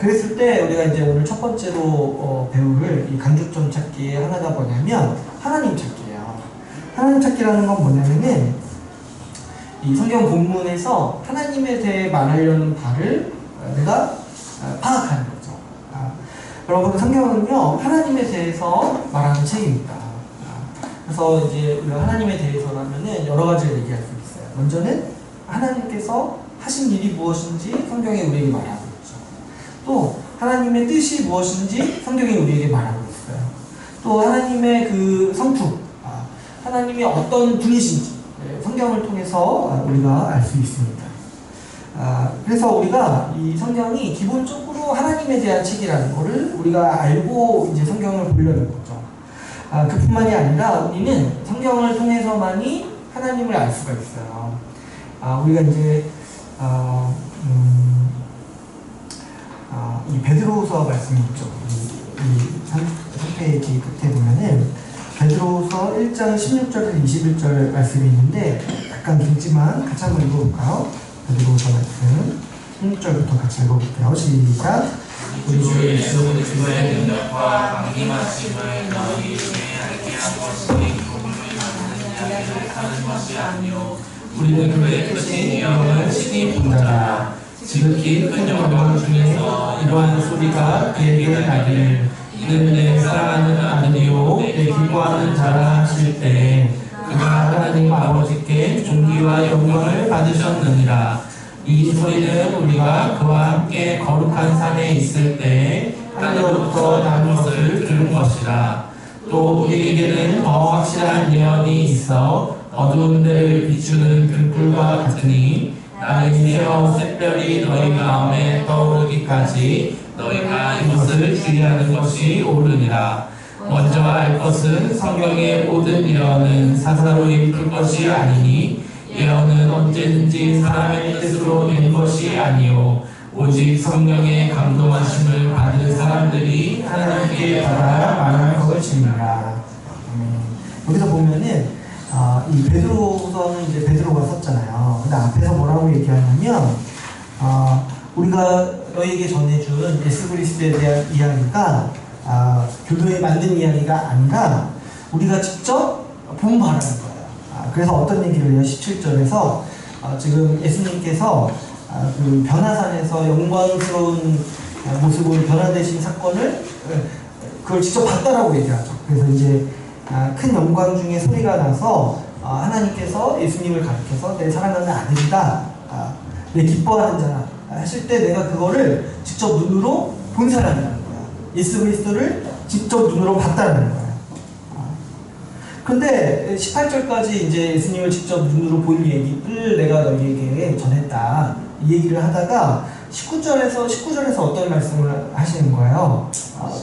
그랬을 때 우리가 이제 오늘 첫 번째로 배울 이 강조점 찾기의 하나가 뭐냐면 하나님 찾기예요. 하나님 찾기라는 건 뭐냐면은 이 성경 본문에서 하나님에 대해 말하려는 바를 내가 파악하는 거죠. 여러분, 성경은요 하나님에 대해서 말하는 책입니다. 그래서 이제 우리가 하나님에 대해서라면은 여러 가지를 얘기할 수 있어요. 먼저는 하나님께서 하신 일이 무엇인지 성경에 우리에게 말하고 있죠. 또 하나님의 뜻이 무엇인지 성경에 우리에게 말하고 있어요. 또 하나님의 그 성품, 하나님이 어떤 분이신지 성경을 통해서 우리가 알 수 있습니다. 그래서 우리가 이 성경이 기본적으로 하나님에 대한 책이라는 것을 우리가 알고 이제 성경을 보려는 거죠. 그뿐만이 아니라 우리는 성경을 통해서만이 하나님을 알 수가 있어요. 우리가 이제 이 베드로후서 말씀이 있죠. 이 3페이지 끝에 보면은 베드로후서 1장 16절에서 21절 말씀이 있는데 약간 길지만 같이 한번 읽어볼까요? 베드로후서 말씀 16절부터 같이 읽어볼게요. 시작. 우리 주 예수 그리스도의 능력과 강림하심을 너희 중에 알게 한 것이 복음을 만드는 이야기를 하는 것이 아니요 우리는 그의 크신 영을 친히 본 자라. 지극히 큰 영광 중에서 이러한 소리가 그에게 나기를 이는 내 사랑하는 아들이요 내 기뻐하는 자라 하실 때 그가 하나님 아버지께 존귀와 영광을 받으셨느니라. 이 소리는 우리가 그와 함께 거룩한 산에 있을 때 하늘로부터 난 것을 들은 것이라. 또 우리에게는 더 확실한 예언이 있어 어두운 데를 비추는 등불과 같으니 나는요 특별히 너희 마음에 떠오르기까지 너희가 이것을 주의하는 것이 옳으니라. 먼저 알 것은 성경의 모든 예언은 사사로 이끌 것이 아니니 예언은 언제든지 사람의 뜻으로 낸 것이 아니요 오직 성령의 감동하심을 받은 사람들이 하나님께 받아 말할 것이니라. 여기서 보면은 이 베드로서는 이제 베드로가 썼잖아요. 근데 앞에서 뭐라고 얘기하냐면 우리가 너에게 전해준 예수 그리스도에 대한 이야기가 교도에 만든 이야기가 아니라 우리가 직접 본 바라는 거예요. 그래서 어떤 얘기를 해요? 17절에서 지금 예수님께서 그 변화산에서 영광스러운 모습으로 변화되신 사건을 그걸 직접 봤다라고 얘기하죠. 그래서 이제 큰 영광 중에 소리가 나서 하나님께서 예수님을 가리켜서 내 사랑하는 아들이다, 내 기뻐하는 자라 하실 때 내가 그거를 직접 눈으로 본 사람이라는 거야. 예수 그리스도를 직접 눈으로 봤다는 거야. 그런데 18절까지 이제 예수님을 직접 눈으로 본 얘기를 내가 너희에게 전했다 이 얘기를 하다가 19절에서 어떤 말씀을 하시는 거예요.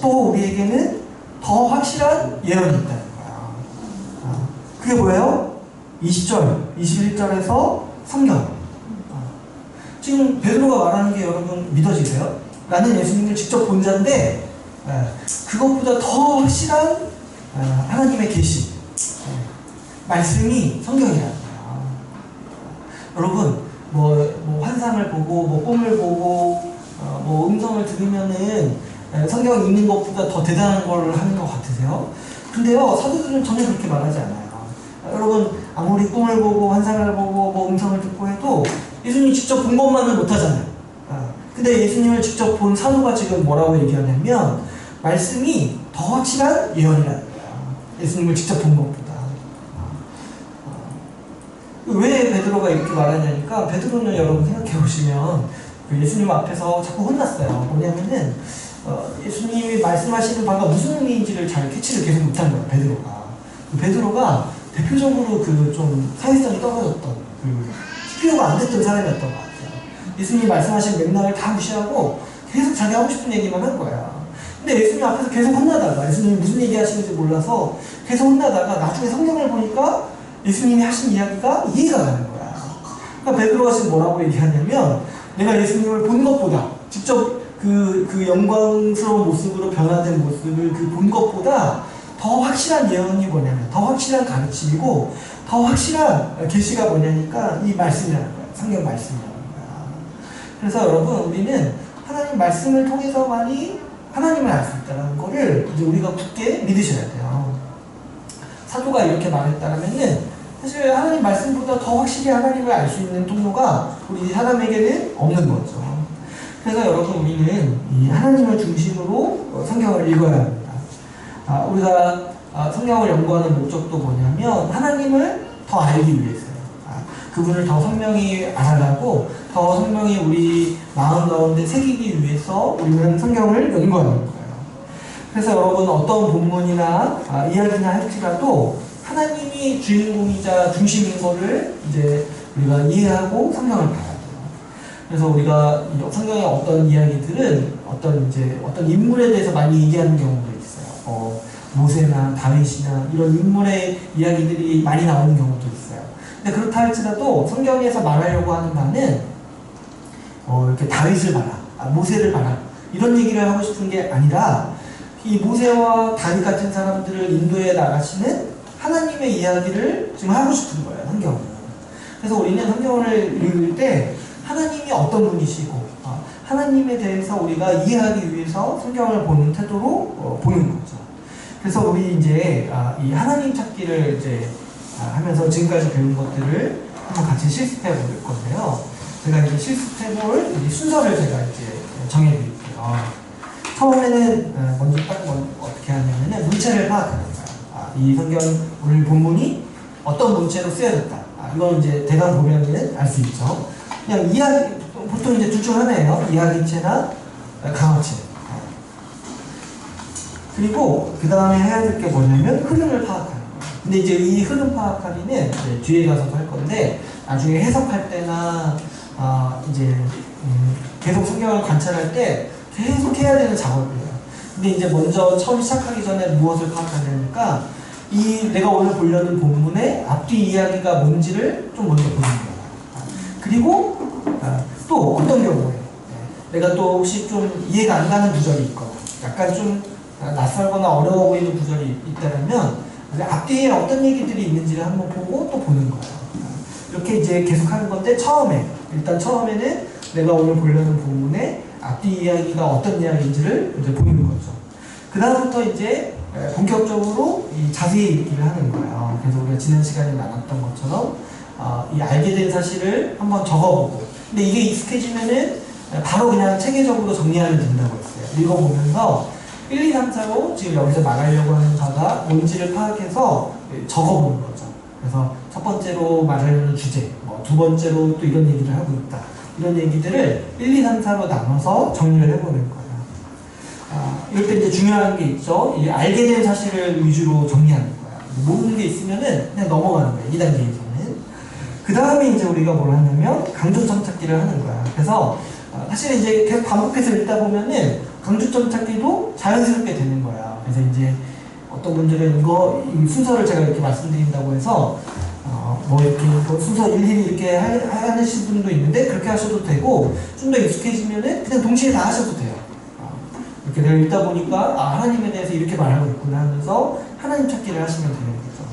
또 우리에게는 더 확실한 예언이 있다는 거야. 그게 뭐예요? 20절, 21절에서 성경. 지금 베드로가 말하는 게 여러분 믿어지세요? 나는 예수님을 직접 본 자인데 그것보다 더 확실한 하나님의 계시, 말씀이 성경이라는 거야. 여러분 뭐 환상을 보고 뭐 꿈을 보고 뭐 음성을 들으면은 성경 읽는 것보다 더 대단한 걸 하는 것 같으세요? 근데요 사도들은 전혀 그렇게 말하지 않아요. 여러분 아무리 꿈을 보고 환상을 보고 뭐 음성을 듣고 해도 예수님 직접 본 것만은 못하잖아요. 근데 예수님을 직접 본 사도가 지금 뭐라고 얘기하냐면 말씀이 더 확실한 예언이라는 거야. 예수님을 직접 본 것보다. 왜 베드로가 이렇게 말하냐니까 베드로는 여러분 생각해 보시면 예수님 앞에서 자꾸 혼났어요. 뭐냐면은 예수님이 말씀하시는 바가 무슨 의미인지를 잘 캐치를 계속 못한 거예요. 베드로가 대표적으로 그 좀 사회성이 떨어졌던 필요가 안 됐던 사람이었던 것 같아요. 예수님이 말씀하신 맥락을 다 무시하고 계속 자기 하고 싶은 얘기만 한 거야. 근데 예수님 앞에서 계속 혼나다가 예수님이 무슨 얘기 하시는지 몰라서 계속 혼나다가 나중에 성경을 보니까 예수님이 하신 이야기가 이해가 가는 거야. 그러니까 베드로가 지금 뭐라고 얘기하냐면 내가 예수님을 본 것보다 직접 그 영광스러운 모습으로 변화된 모습을 그 본 것보다 더 확실한 예언이 뭐냐면 더 확실한 가르침이고 더 확실한 계시가 뭐냐니까 이 말씀이라는 거야. 성경 말씀이라는 거야. 그래서 여러분 우리는 하나님 말씀을 통해서만이 하나님을 알 수 있다는 거를 이제 우리가 굳게 믿으셔야 돼요. 사도가 이렇게 말했다면은 사실 하나님 말씀보다 더 확실히 하나님을 알 수 있는 통로가 우리 사람에게는 없는 거죠. 그래서 여러분 우리는 이 하나님을 중심으로 성경을 읽어야 합니다. 우리가 성경을 연구하는 목적도 뭐냐면 하나님을 더 알기 위해서요. 그분을 더 선명히 알아가고 더 선명히 우리 마음 가운데 새기기 위해서 우리는 성경을 연구하는 거예요. 그래서 여러분 어떤 본문이나 이야기나 할지라도 하나님이 주인공이자 중심인 거를 이제 우리가 이해하고 성경을 봐야 돼요. 그래서 우리가 성경의 어떤 이야기들은 어떤 인물에 대해서 많이 얘기하는 경우도 있어요. 모세나 다윗이나 이런 인물의 이야기들이 많이 나오는 경우도 있어요. 근데 그렇다 할지라도 성경에서 말하려고 하는 바는 이렇게 다윗을 봐라, 모세를 봐라 이런 얘기를 하고 싶은 게 아니라 이 모세와 다윗 같은 사람들을 인도해 나가시는 하나님의 이야기를 지금 하고 싶은 거예요. 성경은. 그래서 우리는 성경을 읽을 때 하나님이 어떤 분이시고 하나님에 대해서 우리가 이해하기 위해서 성경을 보는 태도로 보는 거죠. 그래서 우리 이제 이 하나님 찾기를 이제 하면서 지금까지 배운 것들을 한번 같이 실습해 볼 건데요. 제가 이제 실습해 볼 순서를 제가 이제 정해드릴게요. 처음에는 먼저 어떻게 하냐면은 문체를 파악하는 거예요. 이 성경 오늘 본문이 어떤 문체로 쓰여졌다. 이건 이제 대강 보면은 알 수 있죠. 그냥 이야기 보통 이제 둘 중 하나예요. 이야기체나 강화체. 그리고 그 다음에 해야 될 게 뭐냐면 흐름을 파악하는 거예요. 근데 이제 이 흐름 파악하기는 이제 뒤에 가서도 할 건데 나중에 해석할 때나 이제 계속 성경을 관찰할 때 계속 해야 되는 작업이에요. 근데 이제 먼저 처음 시작하기 전에 무엇을 파악해야 되니까 이 내가 오늘 보려는 본문의 앞뒤 이야기가 뭔지를 좀 먼저 보는 거예요. 그리고 또 어떤 경우에 내가 또 혹시 좀 이해가 안 가는 구절이 있거나 약간 좀 낯설거나 어려워 보이는 구절이 있다면 앞뒤에 어떤 얘기들이 있는지를 한번 보고 또 보는 거예요. 이렇게 이제 계속 하는 건데 일단 처음에는 내가 오늘 보려는 본문의 앞뒤 이야기가 어떤 이야기인지를 이제 보이는 거죠. 그 다음부터 이제 본격적으로 자세히 읽기를 하는 거예요. 그래서 우리가 지난 시간에 나눴던 것처럼 이 알게 된 사실을 한번 적어보고, 근데 이게 익숙해지면은 바로 그냥 체계적으로 정리하면 된다고 했어요. 읽어보면서 1, 2, 3, 4로 지금 여기서 말하려고 하는 바가 뭔지를 파악해서 적어보는 거죠. 그래서 첫 번째로 말하려는 주제, 두 번째로 또 이런 얘기를 하고 있다. 이런 얘기들을 1, 2, 3, 4로 나눠서 정리를 해보는 거예요. 이럴 때 이제 중요한 게 있죠. 이 알게 된 사실을 위주로 정리하는 거예요. 모르는 게 있으면은 그냥 넘어가는 거예요. 2단계에서는. 그 다음에 이제 우리가 뭘 하냐면 강조점 찾기를 하는 거야. 그래서 사실 이제 계속 반복해서 읽다 보면은 강조점 찾기도 자연스럽게 되는 거야. 그래서 이제 어떤 분들은 이 순서를 제가 이렇게 말씀드린다고 해서 이렇게 순서 일일이 이렇게 하시는 분도 있는데 그렇게 하셔도 되고, 좀 더 익숙해지면은 그냥 동시에 다 하셔도 돼요. 이렇게 내가 읽다 보니까 하나님에 대해서 이렇게 말하고 있구나 하면서 하나님 찾기를 하시면 되는 거죠.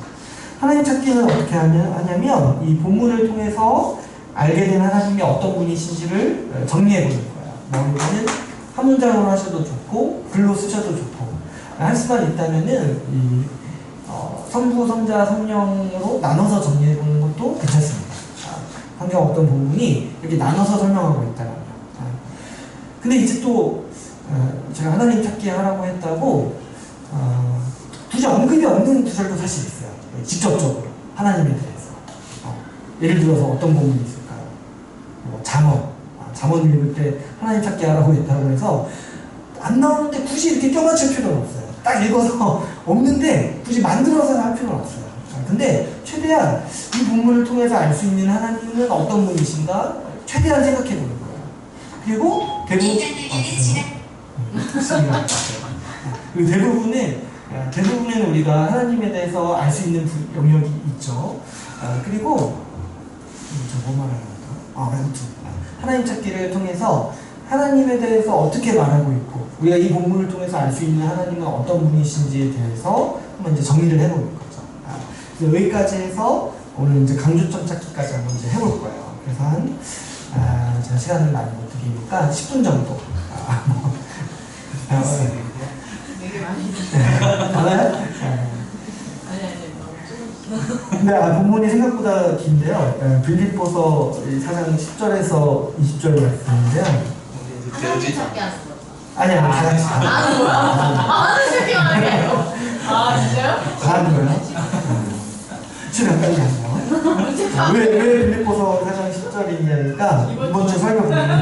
하나님 찾기는 어떻게 하냐면 이 본문을 통해서 알게 된 하나님이 어떤 분이신지를 정리해 보는 거예요. 이거는 한 문장으로 하셔도 좋고 글로 쓰셔도 좋고, 할 수만 있다면은 이 성부, 성자, 성령으로 나눠서 정리해 보는 것도 괜찮습니다. 성경 어떤 부분이 이렇게 나눠서 설명하고 있다는 거예요. 근데 이제 또 제가 하나님 찾기 하라고 했다고 굳이 언급이 없는 구절도 사실 있어요. 직접적으로 하나님에 대해서. 예를 들어서 어떤 부분이 있을까요? 잠언 읽을 때 하나님 찾기 하라고 했다고 해서 안 나오는데 굳이 이렇게 껴맞출 필요는 없어요. 딱 읽어서 없는데 굳이 만들어서 할 필요는 없어요. 근데 최대한 이 본문을 통해서 알 수 있는 하나님은 어떤 분이신가 최대한 생각해 보는 거예요. 그리고 대부분은 우리가 하나님에 대해서 알 수 있는 영역이 있죠. 그리고 뭐 말하는 거죠? 하나님 찾기를 통해서 하나님에 대해서 어떻게 말하고 있고, 우리가 이 본문을 통해서 알 수 있는 하나님은 어떤 분이신지에 대해서 한번 이제 정리를 해보는 거죠. 그래서 여기까지 해서 오늘 이제 강조점 찾기까지 한번 이제 해볼 거예요. 그래서 제가 시간을 많이 못 드리니까 10분 정도. 되게 많이 알아요? 아니 너무 근데 본문이 생각보다 긴데요. 빌립보서 4장 10절에서 20절 말씀인데요. 하나님 찾기 하는 거. 아니야, 다 같이 하는 거야? 하는 새끼 말이에요. 진짜요? 다 하는 거예요? 몇 가지 하네요. 왜 빌립보서 4장 10절이냐니까 이번 주 설명드리면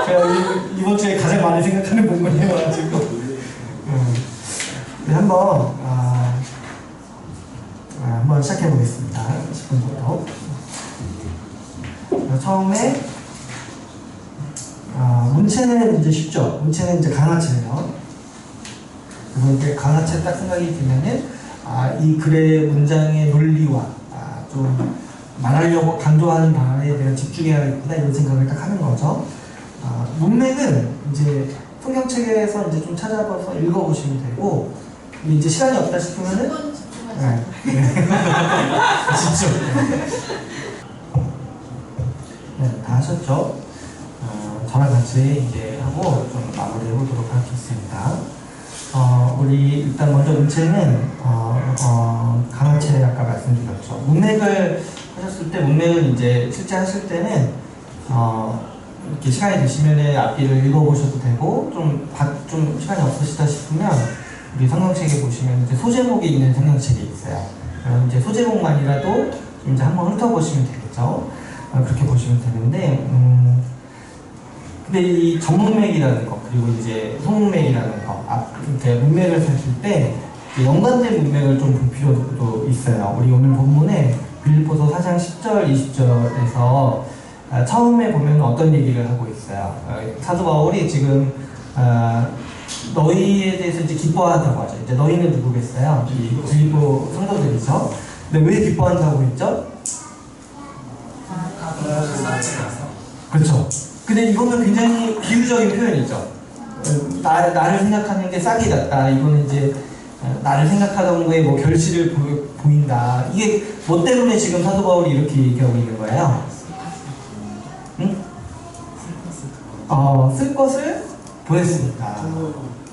제가 이번 주에 가장 많이 생각하는 본문이어가지고 한번 시작해 보겠습니다. 10분 정도. 처음에 문체는 이제 쉽죠. 문체는 이제 강화체예요. 그래서 이제 강화체 딱 생각이 들면은 이 글의 문장의 논리와 좀 말하려고 강조하는 바에 내가 집중해야겠구나 이런 생각을 딱 하는 거죠. 문맥은 이제 성경책에서 이제 좀 찾아봐서 읽어보시면 되고, 이제 시간이 없다 싶으면은 진짜 다 하셨죠? 저랑 같이 이제 하고 좀 마무리해 보도록 하겠습니다. 우리 일단 먼저 문체는 강화체 아까 말씀드렸죠. 문맥을 하셨을 때 문맥은 이제 실제 하실 때는 이렇게 시간이 되시면은 앞뒤를 읽어보셔도 되고, 좀 시간이 없으시다 싶으면 우리 성경책에 보시면 이제 소제목이 있는 성경책이 있어요. 그럼 이제 소제목만이라도 좀 이제 한번 훑어보시면 되겠죠. 그렇게 보시면 되는데, 근데 이 전문맥이라는 거, 그리고 이제 소문맥이라는 거, 이렇게 문맥을 살필 때 연관된 문맥을 좀 볼 필요도 있어요. 우리 오늘 본문에 빌립보서 4장 10절, 20절에서 처음에 보면 어떤 얘기를 하고 있어요. 사도 바울이 지금 너희에 대해서 이제 기뻐한다고 하죠. 이제 너희는 누구겠어요? 이 빌립보 성도들이죠. 근데 왜 기뻐한다고 했죠? 그렇죠. 근데 이거는 굉장히 비유적인 표현이죠. 나를 생각하는 게 싹이 났다. 이거는 이제 나를 생각하던 거에 뭐 결실을 보인다. 이게 뭐 때문에 지금 사도 바울이 이렇게 얘기하고 있는 거예요? 응? 쓸 것을 보냈으니까.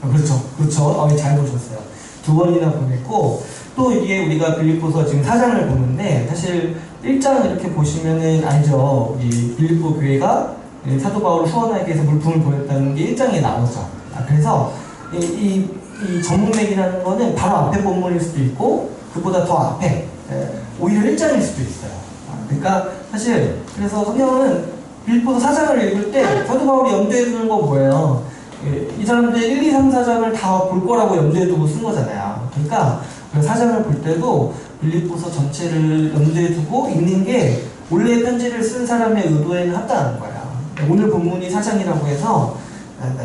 그렇죠. 그렇죠. 잘 보셨어요. 2번이나 보냈고, 또 이게 우리가 빌립보서 지금 4장을 보는데, 사실 1장 이렇게 보시면은 알죠. 이 빌립보 교회가 사도 바울 후원하기 위해서 물품을 보냈다는 게 1장에 나오죠. 그래서 이 전문맥이라는 거는 바로 앞에 본문일 수도 있고, 그보다 더 앞에, 오히려 1장일 수도 있어요. 그러니까 사실, 그래서 성경은 빌립보서 4장을 읽을 때 사도 바울이 염두에 두는 건 뭐예요? 이 사람들 1, 2, 3, 4장을 다 볼 거라고 염두에 두고 쓴 거잖아요. 그러니까 4장을 볼 때도 빌립보서 전체를 염두에 두고 읽는 게 원래 편지를 쓴 사람의 의도에는 합당한 거예요. 오늘 본문이 4장이라고 해서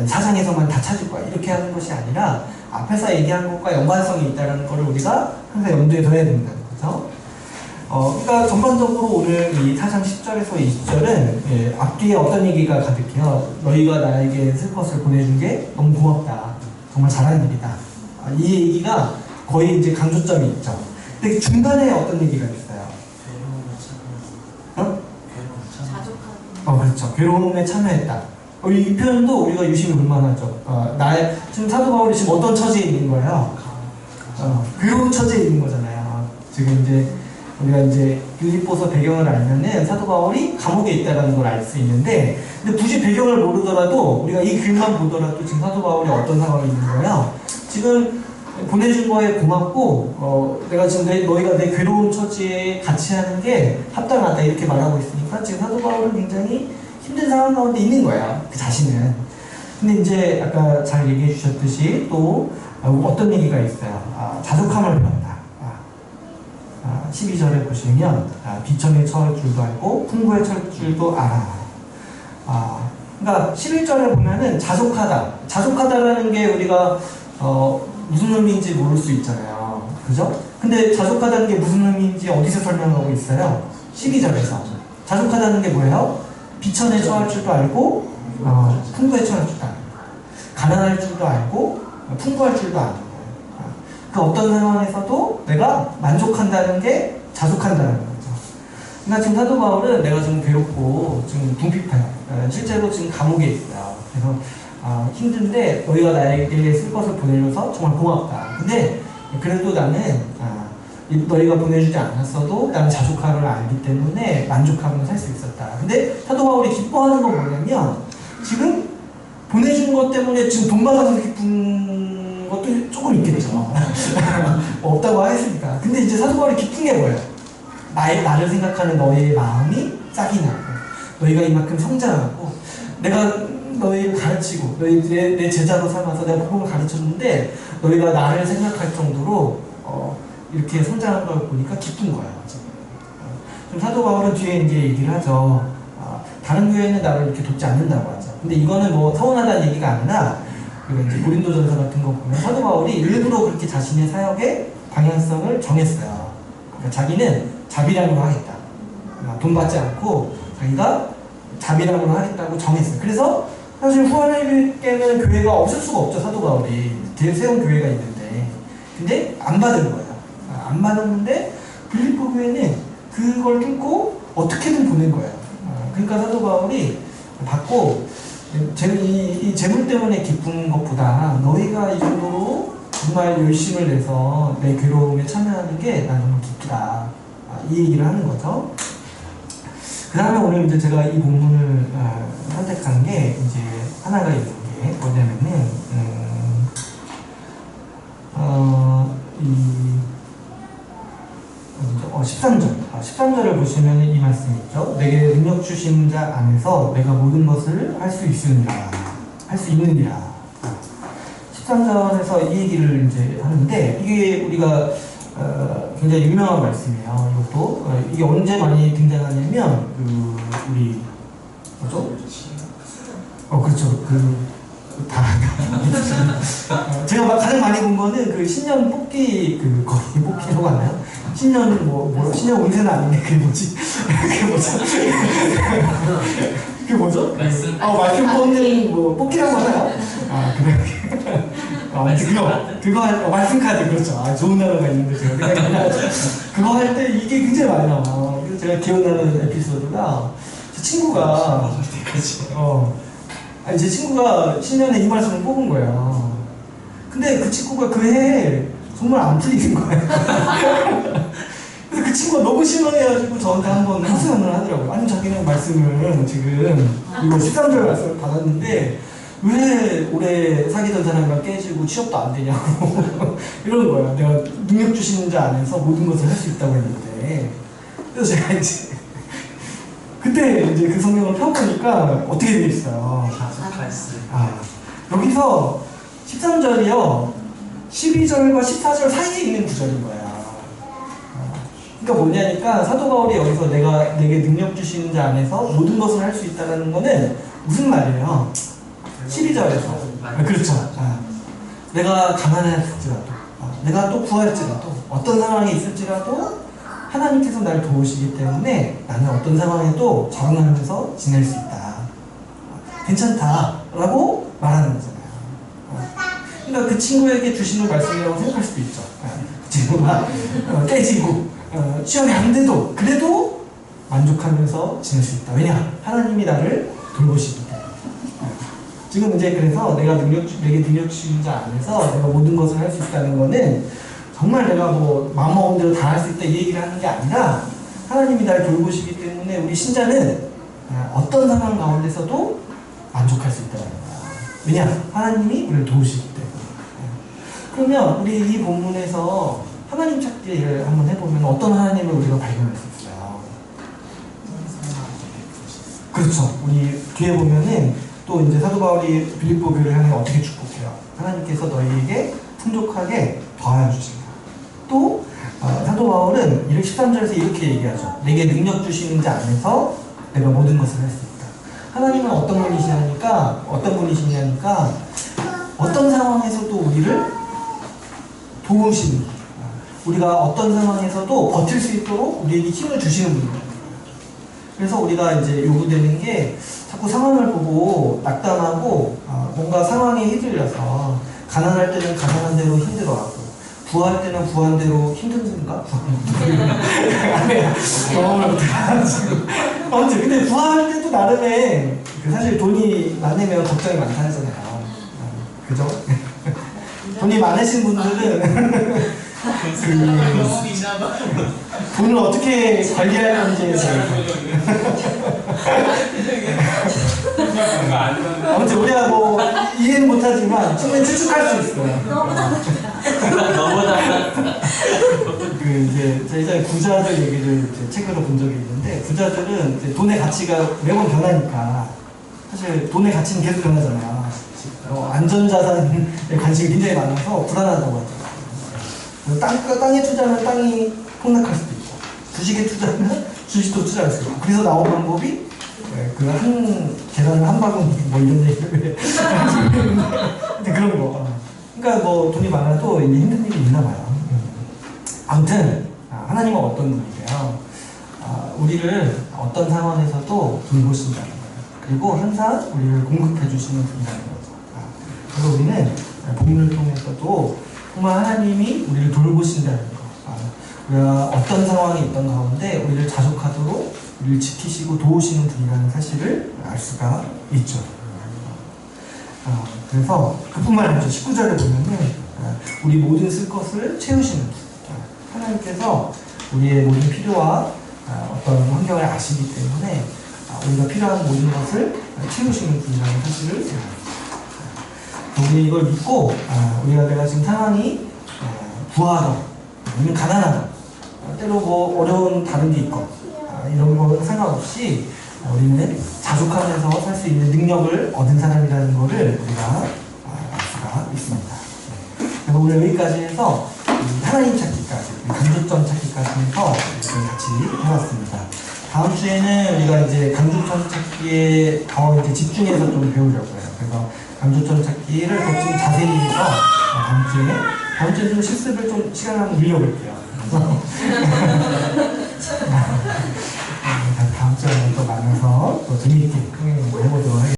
4장에서만 다 찾을 거야. 이렇게 하는 것이 아니라 앞에서 얘기한 것과 연관성이 있다는 것을 우리가 항상 염두에 둬야 된다는 거죠. 그러니까 전반적으로 오늘 이 4장 10절에서 20절은 앞뒤에 어떤 얘기가 가득해요. 너희가 나에게 쓸 것을 보내준 게 너무 고맙다. 정말 잘한 일이다. 이 얘기가 거의 이제 강조점이 있죠. 근데 중간에 어떤 얘기가 있어요? 그렇죠. 괴로움에 참여했다. 이 표현도 우리가 유심히 볼만하죠. 지금 사도 바울이 지금 어떤 처지에 있는 거예요? 괴로운 처지에 있는 거잖아요. 지금 이제 우리가 이제 빌립보서 배경을 알면은 사도 바울이 감옥에 있다는 걸 알 수 있는데, 근데 굳이 배경을 모르더라도 우리가 이 글만 보더라도 지금 사도 바울이 어떤 상황에 있는 거예요? 지금 보내준 거에 고맙고, 내가 지금 너희가 내 괴로운 처지에 같이 하는 게 합당하다 이렇게 말하고 있으니까 지금 사도 바울은 굉장히 힘든 상황 가운데 있는 거야, 그 자신은. 근데 이제 아까 잘 얘기해 주셨듯이 또 어떤 얘기가 있어요. 자족함을 배운다. 12절에 보시면 비천에 처할 줄도 알고 풍부에 처할 줄도 알아. 그러니까 11절에 보면은 자족하다라는 게 우리가 무슨 의미인지 모를 수 있잖아요. 그죠? 근데 자족하다는 게 무슨 의미인지 어디서 설명하고 있어요? 12절에서. 자족하다는 게 뭐예요? 비천에 처할 줄도 알고 풍부에 처할 줄도 알고 가난할 줄도 알고 풍부할 줄도 알고, 그 어떤 상황에서도 내가 만족한다는 게 자족한다는 거죠. 그러니까 지금 사도 바울은 내가 좀 괴롭고 지금 궁핍해요. 실제로 지금 감옥에 있어요. 그래서 힘든데 너희가 나에게 쓸 것을 보내줘서 정말 고맙다. 근데 그래도 나는 너희가 보내주지 않았어도 나는 자족함을 알기 때문에 만족하면서 살 수 있었다. 근데 사도 바울이 기뻐하는 건 뭐냐면 지금 보내준 것 때문에 지금 돈 받아서 기쁜 것도 조금 있겠죠. 없다고 하겠습니까? 근데 이제 사도 바울이 기쁜 게 뭐예요? 나를 생각하는 너의 마음이 싹이 나고 너희가 이만큼 성장하고 내가 너희를 가르치고 너희들의 내 제자로 삼아서 내가 복음을 가르쳤는데 너희가 나를 생각할 정도로 이렇게 성장한 걸 보니까 기쁜 거예요. 지금 사도 바울은 뒤에 이제 얘기를 하죠. 다른 교회는 나를 이렇게 돕지 않는다고 하죠. 근데 이거는 뭐 서운하다는 얘기가 아니라 이제 고린도전서 같은 거 보면 사도 바울이 일부러 그렇게 자신의 사역의 방향성을 정했어요. 그러니까 자기는 자비랑으로 하겠다. 돈 받지 않고 자기가 자비랑으로 하겠다고 정했어요. 그래서 사실 후원에게는 교회가 없을 수가 없죠. 사도 바울이 세운 교회가 있는데, 근데 안 받은 거예요. 안 받았는데 빌립보 교회는 그걸 뚫고 어떻게든 보낸 거예요. 그러니까 사도 바울이 받고 이 재물 때문에 기쁜 것보다 너희가 이 정도로 정말 열심을 내서 내 괴로움에 참여하는 게 난 정말 기쁘다. 이 얘기를 하는 거죠. 그 다음에 오늘 이제 제가 이 본문을 선택한 게 이제 하나가 있는 게 뭐냐면은, 13절을 보시면 이 말씀이 있죠. 내게 능력 주신 자 안에서 내가 모든 것을 할 수 있으니라. 할 수 있느니라. 13절에서 이 얘기를 이제 하는데, 이게 우리가 굉장히 유명한 말씀이에요. 이것도 이게 언제 많이 등장하냐면 우리 뭐죠? 그렇죠. 제가 가장 많이 본 거는 그 신년 뽑기 거기 뽑기라고 하나요? 신년 신년 운세는 아닌데 그게 뭐지? 그게 뭐죠? 말씀 말씀 뽑는 뽑기라고 하나요? 그래. 말씀 카드 그렇죠. 좋은 단어가 있는데 제가 생각나죠. 그거 할 때 이게 굉장히 많이 나와요. 그래서 제가 기억나는 에피소드가 제 친구가 제 친구가 신년에 이 말씀을 뽑은 거예요. 근데 그 친구가 그 해에 정말 안 풀리는 거예요. 그래서 그 친구가 너무 실망해가지고 저한테 한번 하소연을 하더라고요. 아니 자기는 말씀을 지금 이거 13절 말씀을 받았는데 왜 올해 사귀던 사람이랑 깨지고 취업도 안 되냐고 이러는 거예요. 내가 능력 주시는 자 안에서 모든 것을 할 수 있다고 했는데. 그래서 제가 이제 그때 이제 그 성경을 펴보니까 어떻게 되겠어요? 여기서 13절이요 12절과 14절 사이에 있는 구절인 거예요. 그러니까 뭐냐니까 사도 바울이 여기서 내게 능력 주시는 자 안에서 모든 것을 할 수 있다는 거는 무슨 말이에요? 12절에서 그렇죠. 내가 가난할지라도 내가 또 구할지라도 어떤 상황에 있을지라도 하나님께서 나를 도우시기 때문에 나는 어떤 상황에도 적응하면서 지낼 수 있다. 괜찮다라고 말하는 거잖아요. 그러니까 그 친구에게 주시는 말씀이라고 생각할 수도 있죠. 친구가 깨지고 취업이 안 돼도 그래도 만족하면서 지낼 수 있다. 왜냐? 하나님이 나를 돌보시기 때문에. 지금 이제 그래서 내게 능력 주신 자 안에서 내가 모든 것을 할 수 있다는 거는 정말 내가 마음 먹은 대로 다 할 수 있다 이 얘기를 하는 게 아니라 하나님이 나를 돌보시기 때문에 우리 신자는 어떤 상황 가운데서도 만족할 수 있다는 거야. 왜냐? 하나님이 우리를 도우시기 때문에. 그러면 우리 이 본문에서 하나님 찾기를 한번 해보면 어떤 하나님을 우리가 발견할 수 있어요? 그렇죠. 우리 뒤에 보면은 또 이제 사도 바울이 빌립보 교회를 향해 어떻게 축복해요? 하나님께서 너희에게 풍족하게 더하여 주신다. 또 사도 바울은 13절에서 이렇게 얘기하죠. 내게 능력 주시는 자 안에서 내가 모든 것을 할 수 있다. 하나님은 어떤 분이시냐니까 어떤 상황에서도 우리를 도우시는 분이에요. 우리가 어떤 상황에서도 버틸 수 있도록 우리에게 힘을 주시는 분이에요. 그래서 우리가 이제 요구되는 게 자꾸 상황을 보고 낙담하고 뭔가 상황에 휘둘려서 가난할 때는 가난한 대로 힘들어하고 부할 때는 부한 대로 힘든가? 아무튼 근데 부할 때도 나름의 사실 돈이 많으면 걱정이 많다 하잖아요. 그죠? 돈이 많으신 분들은 돈을 어떻게 관리할 건지에 아무튼 우리가 이해는 못하지만 충분히 추측할 수 있어요. 너무 이제 저희 부자들 얘기를 책으로 본 적이 있는데 부자들은 이제 돈의 가치가 매번 변하니까 사실 돈의 가치는 계속 변하잖아요. 안전자산에 관심이 굉장히 많아서 불안하다고 하더라고요. 땅에 투자하면 땅이 폭락할 수도 있고 주식에 투자하면 주식도 투자할 수 있고 그래서 나온 방법이 그 한 계란을 한 바구니 이런 얘기를 그런 거. 그러니까 돈이 많아도 이제 힘든 일이 있나 봐요. 아무튼 하나님은 어떤 분이세요? 우리를 어떤 상황에서도 돌보신다는 거예요. 그리고 항상 우리를 공급해 주시는 분이라는 거죠. 그래서 우리는 복음을 통해서도 정말 하나님이 우리를 돌보신다는 거. 우리가 어떤 상황에 있던 가운데 우리를 자족하도록 우리를 지키시고 도우시는 분이라는 사실을 알 수가 있죠. 그래서 그뿐만 아니죠. 19절에 보면은 우리 모든 쓸 것을 채우시는 분. 하나님께서 우리의 모든 필요와 어떤 환경을 아시기 때문에 우리가 필요한 모든 것을 채우시는 분이라는 사실을 우리 이걸 믿고 내가 지금 상황이 부하다 아니면 가난하다 때로 어려운 다른 게 있고 이런 거 상관없이 우리는 자족하면서 살 수 있는 능력을 얻은 사람이라는 것을 우리가 알 수가 있습니다. 그래서 오늘 여기까지 해서 하나님 찾기까지, 간접점 찾기까지 해서 같이 해봤습니다. 다음 주에는 우리가 이제 강조점 찾기에 더 이제 집중해서 좀 배우려고요. 그래서 강조점 찾기를 더 좀 자세히 해서 다음 주에 좀 실습을 좀 시간을 한번 늘려볼게요. 다음 주에 또 만나서 또 재미있게 해보도록